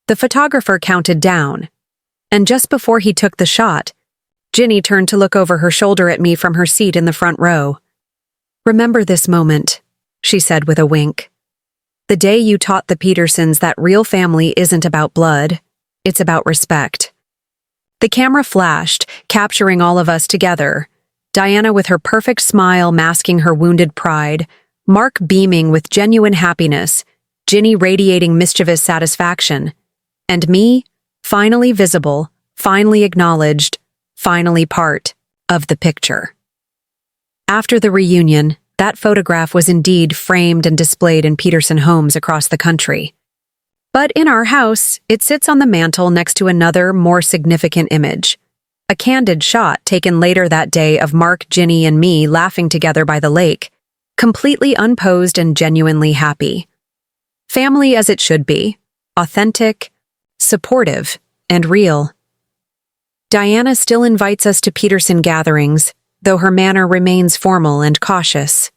The photographer counted down, and just before he took the shot, Ginny turned to look over her shoulder at me from her seat in the front row. "Remember this moment," she said with a wink. "The day you taught the Petersons that real family isn't about blood, it's about respect." The camera flashed, capturing all of us together. Diana with her perfect smile masking her wounded pride, Mark beaming with genuine happiness, Ginny radiating mischievous satisfaction, and me, finally visible, finally acknowledged, finally part of the picture. After the reunion, that photograph was indeed framed and displayed in Peterson homes across the country. But in our house, it sits on the mantel next to another, more significant image. A candid shot taken later that day of Mark, Ginny, and me laughing together by the lake, completely unposed and genuinely happy. Family as it should be, authentic, supportive, and real. Diana still invites us to Peterson gatherings, though her manner remains formal and cautious.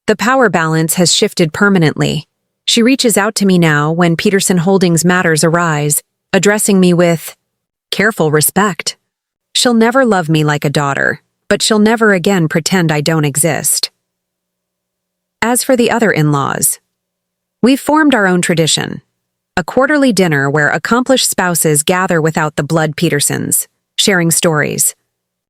The power balance has shifted permanently. She reaches out to me now when Peterson Holdings matters arise, addressing me with careful respect. She'll never love me like a daughter, but she'll never again pretend I don't exist. As for the other in-laws, we've formed our own tradition. A quarterly dinner where accomplished spouses gather without the blood Petersons, sharing stories,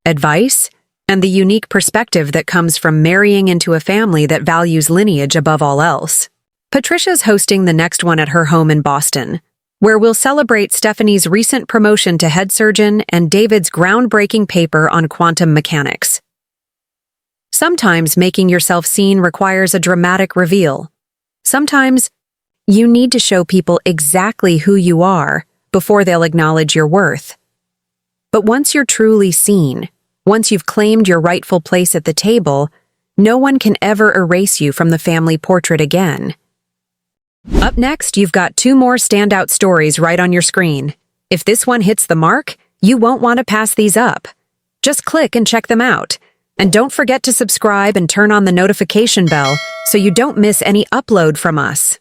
advice, and the unique perspective that comes from marrying into a family that values lineage above all else. Patricia's hosting the next one at her home in Boston, where we'll celebrate Stephanie's recent promotion to head surgeon and David's groundbreaking paper on quantum mechanics. Sometimes making yourself seen requires a dramatic reveal. Sometimes you need to show people exactly who you are before they'll acknowledge your worth. But once you're truly seen, once you've claimed your rightful place at the table, no one can ever erase you from the family portrait again. Up next, you've got 2 more standout stories right on your screen. If this one hits the mark, you won't want to pass these up. Just click and check them out. And don't forget to subscribe and turn on the notification bell so you don't miss any upload from us.